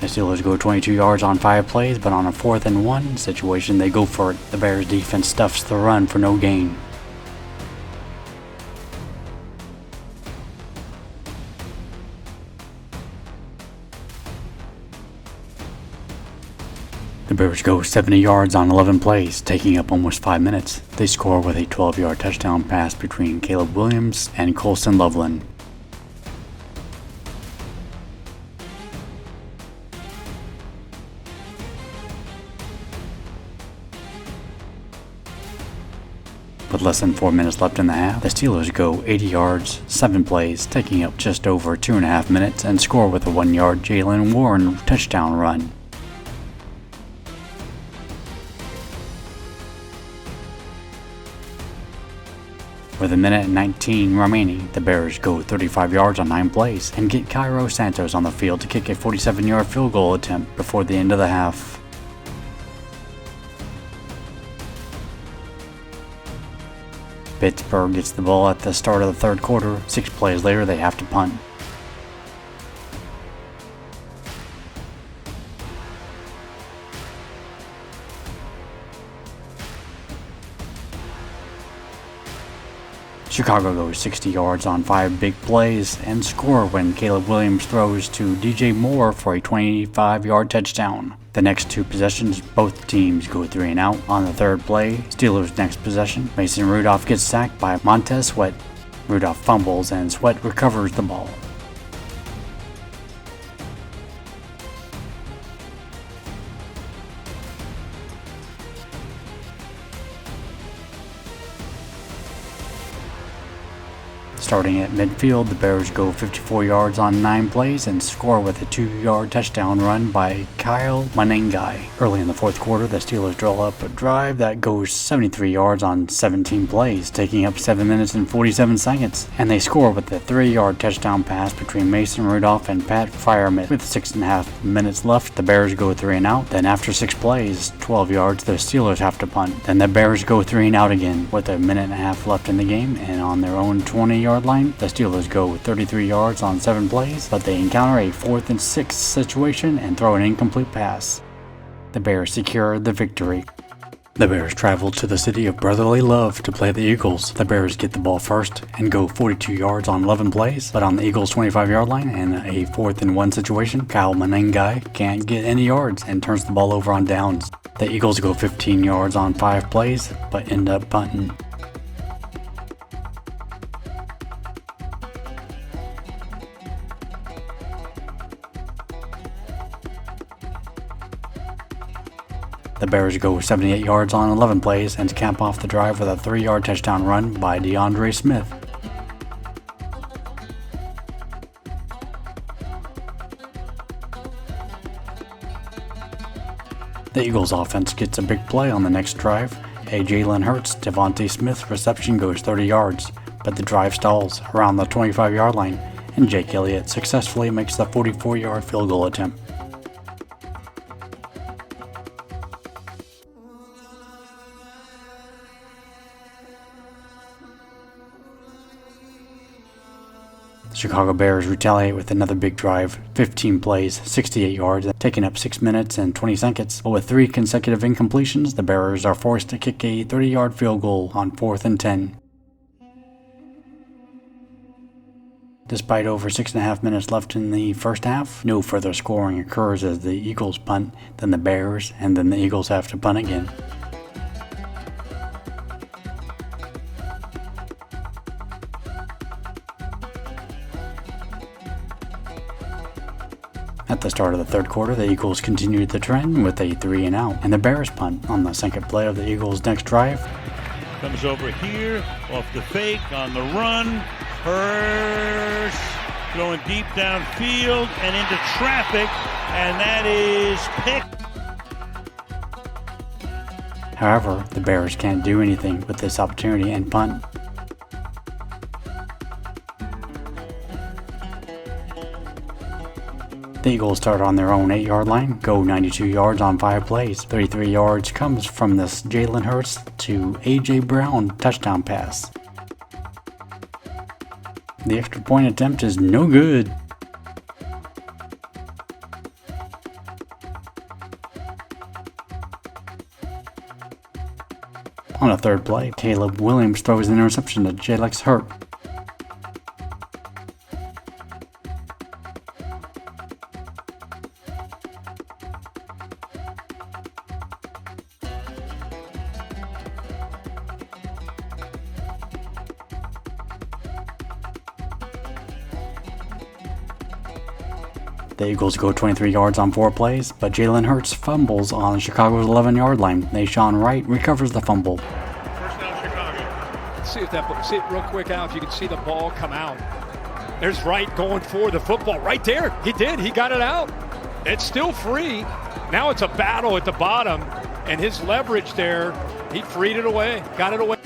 The Steelers go 22 yards on 5 plays, but on a 4th and 1 situation, they go for it. The Bears defense stuffs the run for no gain. The Bears go 70 yards on 11 plays, taking up almost 5 minutes. They score with a 12-yard touchdown pass between Caleb Williams and Colson Loveland. With less than 4 minutes left in the half, the Steelers go 80 yards, 7 plays, taking up just over 2.5 minutes, and score with a 1-yard Jalen Warren touchdown run. With 1:19 remaining, the Bears go 35 yards on 9 plays and get Cairo Santos on the field to kick a 47-yard field goal attempt before the end of the half. Pittsburgh gets the ball at the start of the 3rd quarter. 6 plays later, they have to punt. Chicago goes 60 yards on 5 big plays and score when Caleb Williams throws to DJ Moore for a 25-yard touchdown. The next 2 possessions, both teams go 3 and out. On the 3rd play, Steelers' next possession, Mason Rudolph gets sacked by Montez Sweat. Rudolph fumbles and Sweat recovers the ball. Starting at midfield, the Bears go 54 yards on 9 plays and score with a 2-yard touchdown run by Kyle Manengai. Early in the 4th quarter, the Steelers draw up a drive that goes 73 yards on 17 plays, taking up 7 minutes and 47 seconds, and they score with a 3-yard touchdown pass between Mason Rudolph and Pat Freiermuth. With 6.5 minutes left, the Bears go 3 and out. Then after 6 plays, 12 yards, the Steelers have to punt. Then the Bears go 3 and out again with a minute and a half left in the game, and on their own 20-yard 20-yard line. The Steelers go 33 yards on 7 plays, but they encounter a 4th and 6 situation and throw an incomplete pass. The Bears secure the victory. The Bears travel to the city of brotherly love to play the Eagles. The Bears get the ball first and go 42 yards on 11 plays, but on the Eagles' 25-yard line and a 4th and 1 situation, Kyle Manengai can't get any yards and turns the ball over on downs. The Eagles go 15 yards on 5 plays, but end up punting. The Bears go 78 yards on 11 plays and cap off the drive with a 3-yard touchdown run by DeAndre Smith. The Eagles offense gets a big play on the next drive. A Jalen Hurts Devontae Smith reception goes 30 yards, but the drive stalls around the 25-yard line, and Jake Elliott successfully makes the 44-yard field goal attempt. The Chicago Bears retaliate with another big drive, 15 plays, 68 yards, taking up 6 minutes and 20 seconds. But with 3 consecutive incompletions, the Bears are forced to kick a 30-yard field goal on 4th and 10. Despite over 6.5 minutes left in the first half, no further scoring occurs as the Eagles punt, then the Bears, and then the Eagles have to punt again. At the start of the third quarter, the Eagles continued the trend with a 3-and-out, and the Bears punt on the second play of the Eagles' next drive. Comes over here, off the fake, on the run. Hurst going deep downfield and into traffic, and that is picked. However, the Bears can't do anything with this opportunity and punt. The Eagles start on their own 8-yard line, go 92 yards on 5 plays. 33 yards comes from this Jalen Hurts to A.J. Brown touchdown pass. The extra point attempt is no good. On a third play, Caleb Williams throws an interception to Jalen Hurts. The Eagles go 23 yards on 4 plays, but Jalen Hurts fumbles on Chicago's 11-yard line. Nashawn Wright recovers the fumble. First down, Chicago. See it real quick out. If you can see the ball come out. There's Wright going for the football right there. He did. He got it out. It's still free. Now it's a battle at the bottom, and his leverage there, he freed it away, got it away.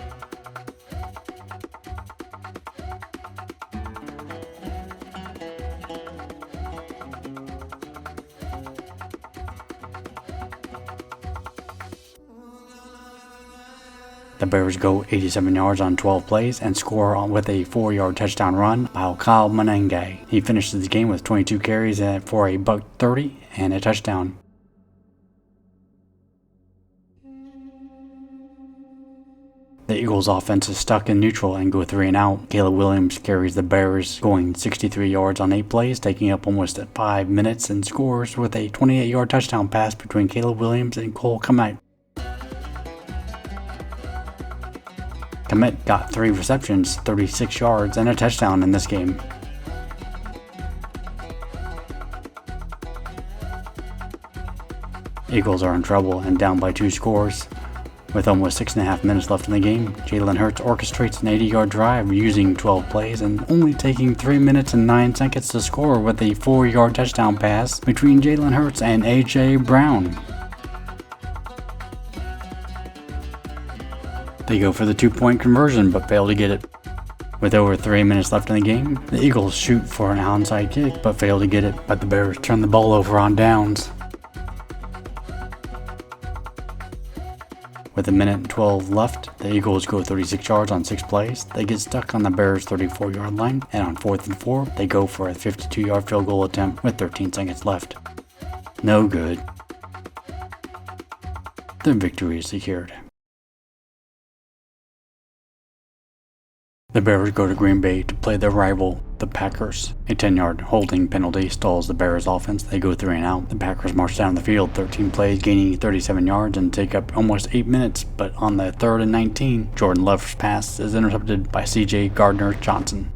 The Bears go 87 yards on 12 plays and score with a 4-yard touchdown run by Kyle Manengai. He finishes the game with 22 carries for a $130 and a touchdown. The Eagles' offense is stuck in neutral and go 3-and-out. Caleb Williams carries the Bears, going 63 yards on 8 plays, taking up almost 5 minutes, and scores with a 28-yard touchdown pass between Caleb Williams and Cole Kmet. Kmet got 3 receptions, 36 yards, and a touchdown in this game. Eagles are in trouble and down by 2 scores. With almost 6.5 minutes left in the game, Jalen Hurts orchestrates an 80-yard drive using 12 plays and only taking 3 minutes and 9 seconds to score with a 4-yard touchdown pass between Jalen Hurts and A.J. Brown. They go for the 2-point conversion but fail to get it. With over 3 minutes left in the game, the Eagles shoot for an onside kick but fail to get it, but the Bears turn the ball over on downs. With a minute and 12 left, the Eagles go 36 yards on 6 plays. They get stuck on the Bears' 34-yard line, and on 4th and 4, they go for a 52-yard field goal attempt with 13 seconds left. No good. The victory is secured. The Bears go to Green Bay to play their rival, the Packers. A 10-yard holding penalty stalls the Bears' offense. They go 3 and out. The Packers march down the field 13 plays, gaining 37 yards and take up almost 8 minutes, but on the 3rd and 19, Jordan Love's pass is intercepted by C.J. Gardner-Johnson.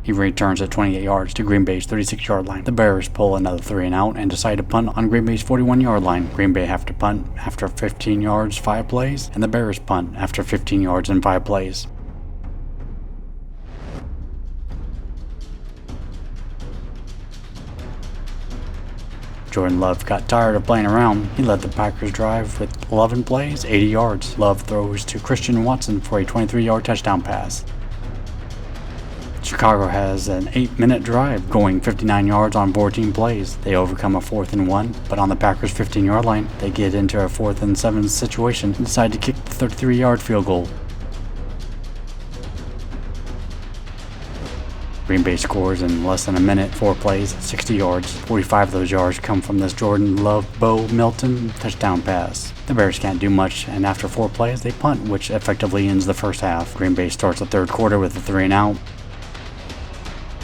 He returns at 28 yards to Green Bay's 36-yard line. The Bears pull another 3 and out and decide to punt on Green Bay's 41-yard line. Green Bay have to punt after 15 yards, 5 plays, and the Bears punt after 15 yards and 5 plays. Jordan Love got tired of playing around. He led the Packers drive with 11 plays, 80 yards. Love throws to Christian Watson for a 23-yard touchdown pass. Chicago has an 8-minute drive going 59 yards on 14 plays. They overcome a 4th and 1, but on the Packers' 15-yard line, they get into a 4th and 7 situation and decide to kick the 33-yard field goal. Green Bay scores in less than a minute, 4 plays, 60 yards. 45 of those yards come from this Jordan Lambeau Milton touchdown pass. The Bears can't do much, and after 4 plays, they punt, which effectively ends the first half. Green Bay starts the third quarter with a 3 and out.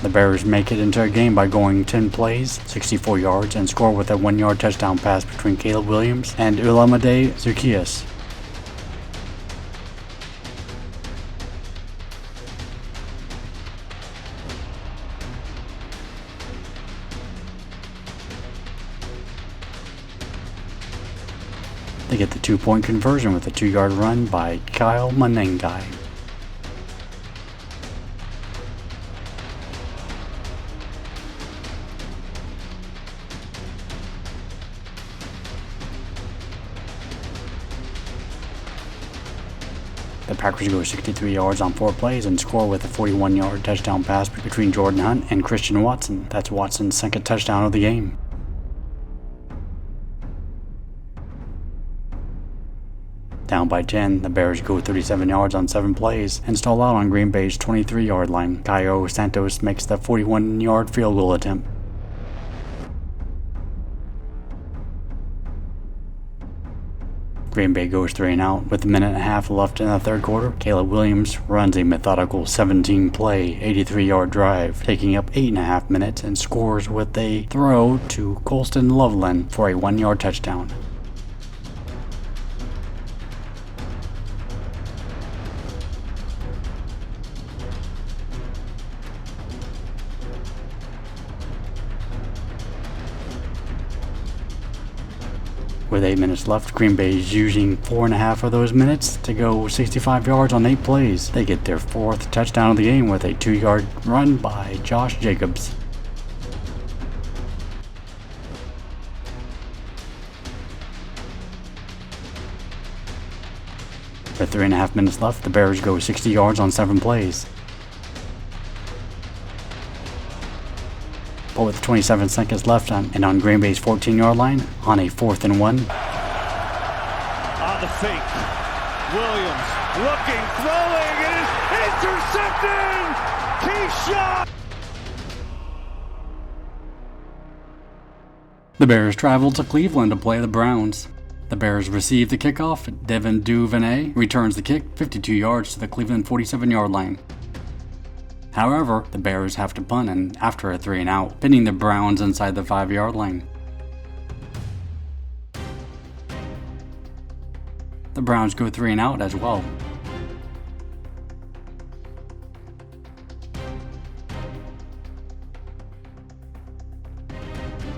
The Bears make it into a game by going 10 plays, 64 yards, and score with a 1-yard touchdown pass between Caleb Williams and Olamide Zaccheaus. They get the 2-point conversion with a 2-yard run by Kyle Manengai. The Packers go 63 yards on 4 plays and score with a 41-yard touchdown pass between Jordan Hunt and Christian Watson. That's Watson's second touchdown of the game. Down by 10, the Bears go 37 yards on 7 plays and stall out on Green Bay's 23-yard line. Caio Santos makes the 41-yard field goal attempt. Green Bay goes 3 and out. With a minute and a half left in the third quarter, Caleb Williams runs a methodical 17-play, 83-yard drive, taking up 8.5 minutes, and scores with a throw to Colston Loveland for a 1-yard touchdown. With 8 minutes left, Green Bay is using 4.5 of those minutes to go 65 yards on 8 plays. They get their 4th touchdown of the game with a 2-yard run by Josh Jacobs. With 3.5 minutes left, the Bears go 60 yards on 7 plays. But with 27 seconds left and on Green Bay's 14-yard line, on a 4th and 1. On the fake, Williams looking, throwing, it is intercepted! Key shot! The Bears travel to Cleveland to play the Browns. The Bears receive the kickoff. Devin Duvernay returns the kick 52 yards to the Cleveland 47-yard line. However, the Bears have to punt and after a 3 and out, pinning the Browns inside the 5-yard line. The Browns go 3 and out as well.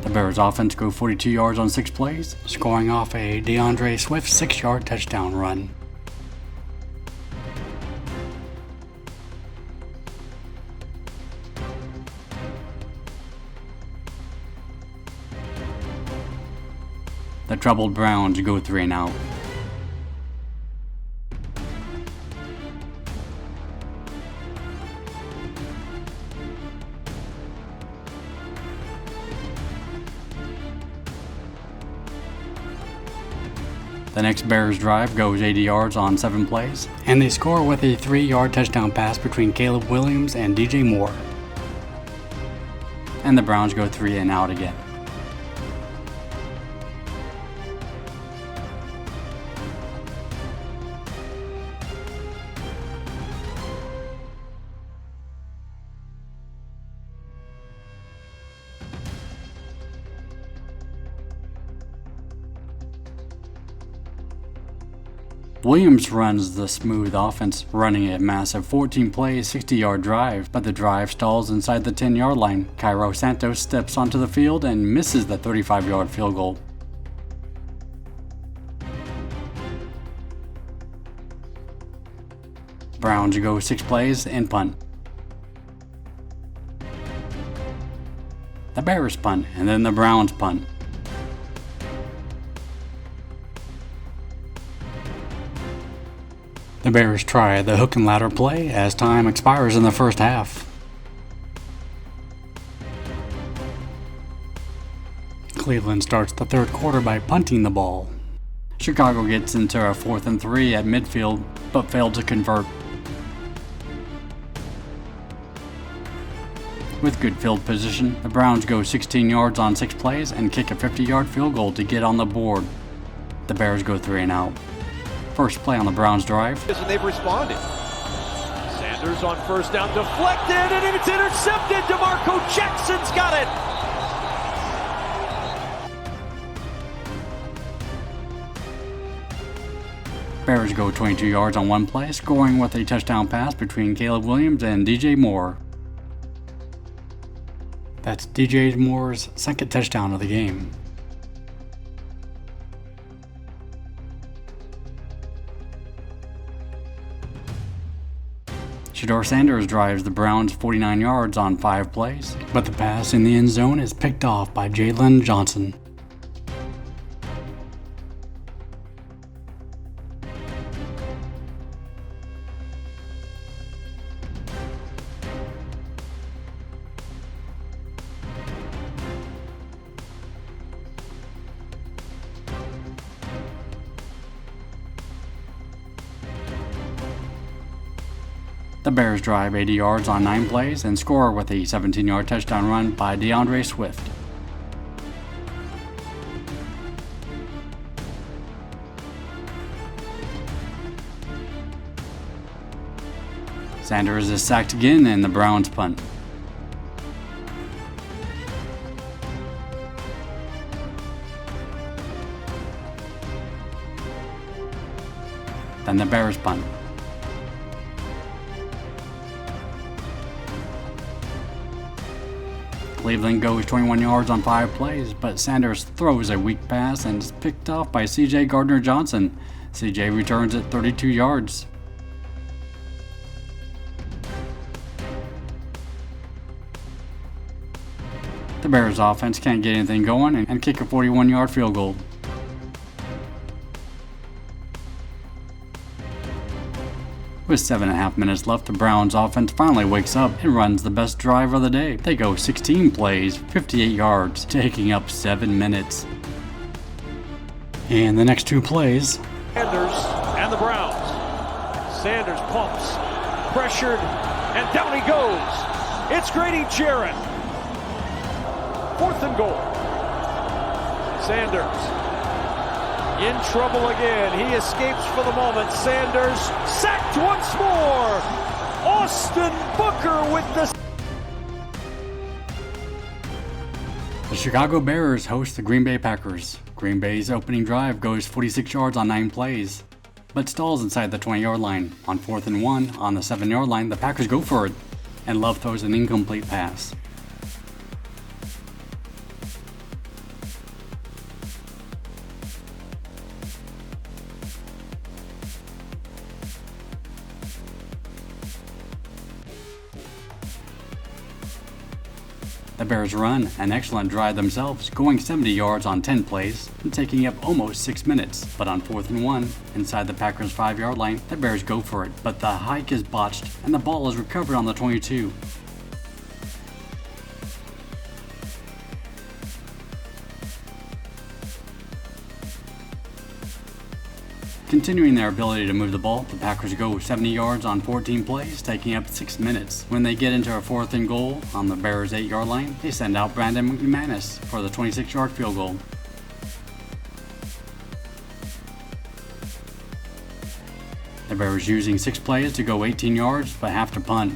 The Bears offense go 42 yards on 6 plays, scoring off a DeAndre Swift 6-yard touchdown run. The troubled Browns go 3 and out. The next Bears drive goes 80 yards on 7 plays, and they score with a 3-yard touchdown pass between Caleb Williams and DJ Moore. And the Browns go 3 and out again. Williams runs the smooth offense, running a massive 14-play, 60-yard drive, but the drive stalls inside the 10-yard line. Cairo Santos steps onto the field and misses the 35-yard field goal. Browns go 6 plays and punt. The Bears punt, and then the Browns punt. The Bears try the hook and ladder play as time expires in the first half. Cleveland starts the third quarter by punting the ball. Chicago gets into a 4th and 3 at midfield, but failed to convert. With good field position, the Browns go 16 yards on 6 plays and kick a 50-yard field goal to get on the board. The Bears go 3 and out. First play on the Browns drive. And they've responded. Sanders on first down, deflected, and it's intercepted. DeMarco Jackson's got it. Bears go 22 yards on 1 play, scoring with a touchdown pass between Caleb Williams and DJ Moore. That's DJ Moore's second touchdown of the game. Shedeur Sanders drives the Browns 49 yards on 5 plays, but the pass in the end zone is picked off by Jalen Johnson. The Bears drive 80 yards on 9 plays and score with a 17-yard touchdown run by DeAndre Swift. Sanders is sacked again and the Browns punt. Then the Bears punt. Cleveland goes 21 yards on 5 plays, but Sanders throws a weak pass and is picked off by C.J. Gardner-Johnson. C.J. returns it 32 yards. The Bears offense can't get anything going and kick a 41-yard field goal. With 7.5 minutes left, the Browns offense finally wakes up and runs the best drive of the day. They go 16 plays, 58 yards, taking up 7 minutes. And the next 2 plays. Sanders and the Browns. Sanders pumps, pressured, and down he goes. It's Grady Jarrett. 4th and goal. Sanders in trouble again. He escapes for the moment. Sanders sacked once more. Austin Booker with the... The Chicago Bears host the Green Bay Packers. Green Bay's opening drive goes 46 yards on 9 plays, but stalls inside the 20-yard line. On 4th and 1, on the 7-yard line, the Packers go for it, and Love throws an incomplete pass. The Bears run an excellent drive themselves, going 70 yards on 10 plays and taking up almost 6 minutes. But on 4th and 1, inside the Packers' 5-yard line, the Bears go for it, but the hike is botched and the ball is recovered on the 22. Continuing their ability to move the ball, the Packers go 70 yards on 14 plays, taking up 6 minutes. When they get into a 4th and goal on the Bears' 8-yard line, they send out Brandon McManus for the 26-yard field goal. The Bears using 6 plays to go 18 yards, but have to punt.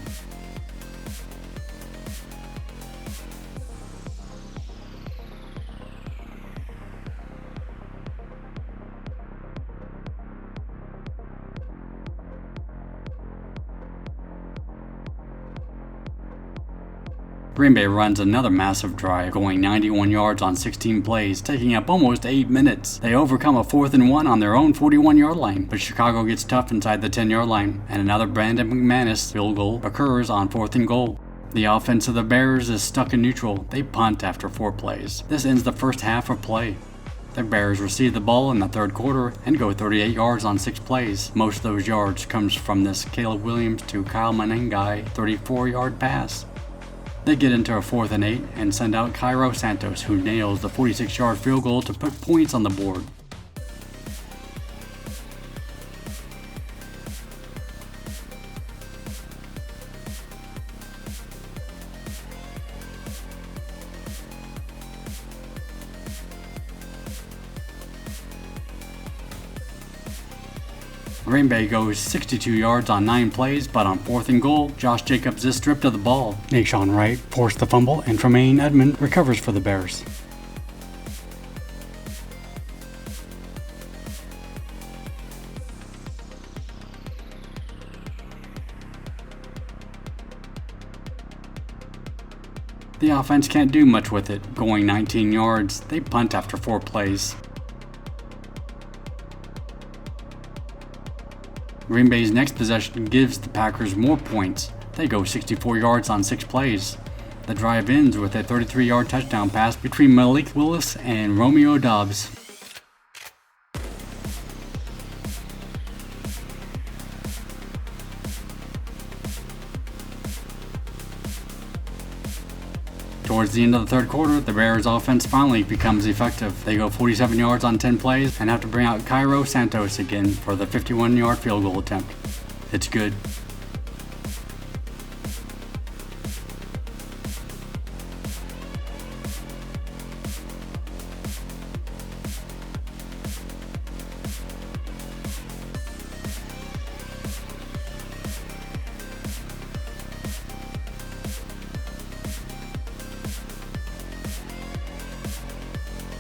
Green Bay runs another massive drive, going 91 yards on 16 plays, taking up almost 8 minutes. They overcome a 4th and 1 on their own 41-yard line, but Chicago gets tough inside the 10-yard line, and another Brandon McManus field goal occurs on 4th and goal. The offense of the Bears is stuck in neutral. They punt after 4 plays. This ends the first half of play. The Bears receive the ball in the 3rd quarter and go 38 yards on 6 plays. Most of those yards comes from this Caleb Williams to Kyle Manengai 34-yard pass. They get into a 4th and 8 and send out Cairo Santos, who nails the 46-yard field goal to put points on the board. Green Bay goes 62 yards on 9 plays, but on 4th and goal, Josh Jacobs is stripped of the ball. Nashawn Wright forced the fumble, and Tremaine Edmond recovers for the Bears. The offense can't do much with it, going 19 yards. They punt after 4 plays. Green Bay's next possession gives the Packers more points. They go 64 yards on 6 plays. The drive ends with a 33-yard touchdown pass between Malik Willis and Romeo Doubs. Towards the end of the 3rd quarter, the Bears' offense finally becomes effective. They go 47 yards on 10 plays and have to bring out Cairo Santos again for the 51-yard field goal attempt. It's good.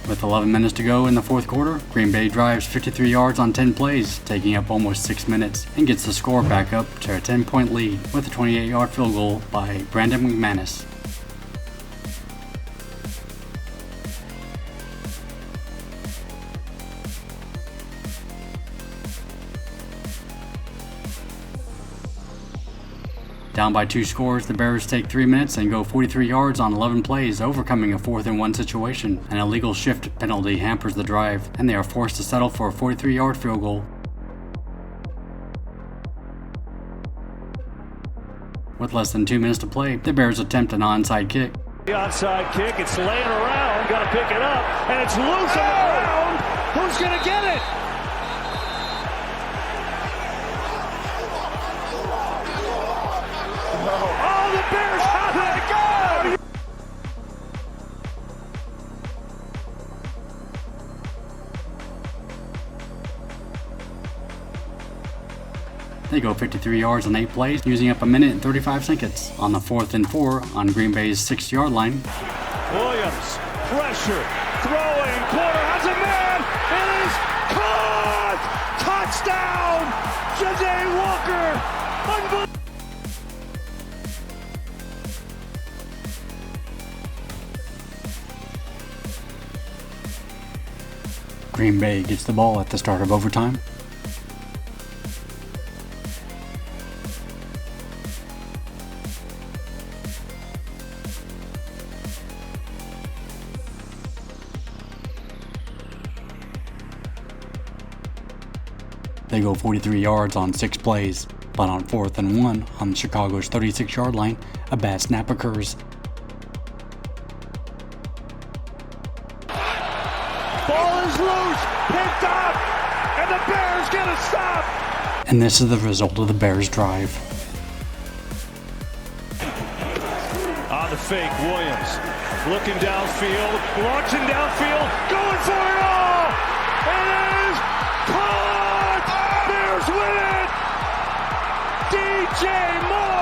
With 11 minutes to go in the 4th quarter, Green Bay drives 53 yards on 10 plays, taking up almost 6 minutes, and gets the score back up to a 10-point lead with a 28-yard field goal by Brandon McManus. Down by 2 scores, the Bears take 3 minutes and go 43 yards on 11 plays, overcoming a 4th and 1 situation. An illegal shift penalty hampers the drive, and they are forced to settle for a 43-yard field goal. With less than 2 minutes to play, the Bears attempt an onside kick. The onside kick, it's laying around, got to pick it up, and it's loose on the ground. Who's going to get it? Oh, the Bears, how did it go? They go 53 yards on 8 plays, using up 1 minute and 35 seconds. On the 4th and 4 on Green Bay's 6-yard line, Williams, pressure, throwing, corner, has a man, it is caught! Touchdown! Janae Walker! Unbelievable! Green Bay gets the ball at the start of overtime. They go 43 yards on 6 plays, but on 4th and 1 on Chicago's 36-yard line, a bad snap occurs. Ball is loose, picked up, and the Bears get a stop. And this is the result of the Bears' drive. On the fake, Williams looking downfield, launching downfield, going for it all. It is caught. Bears win it. DJ Moore.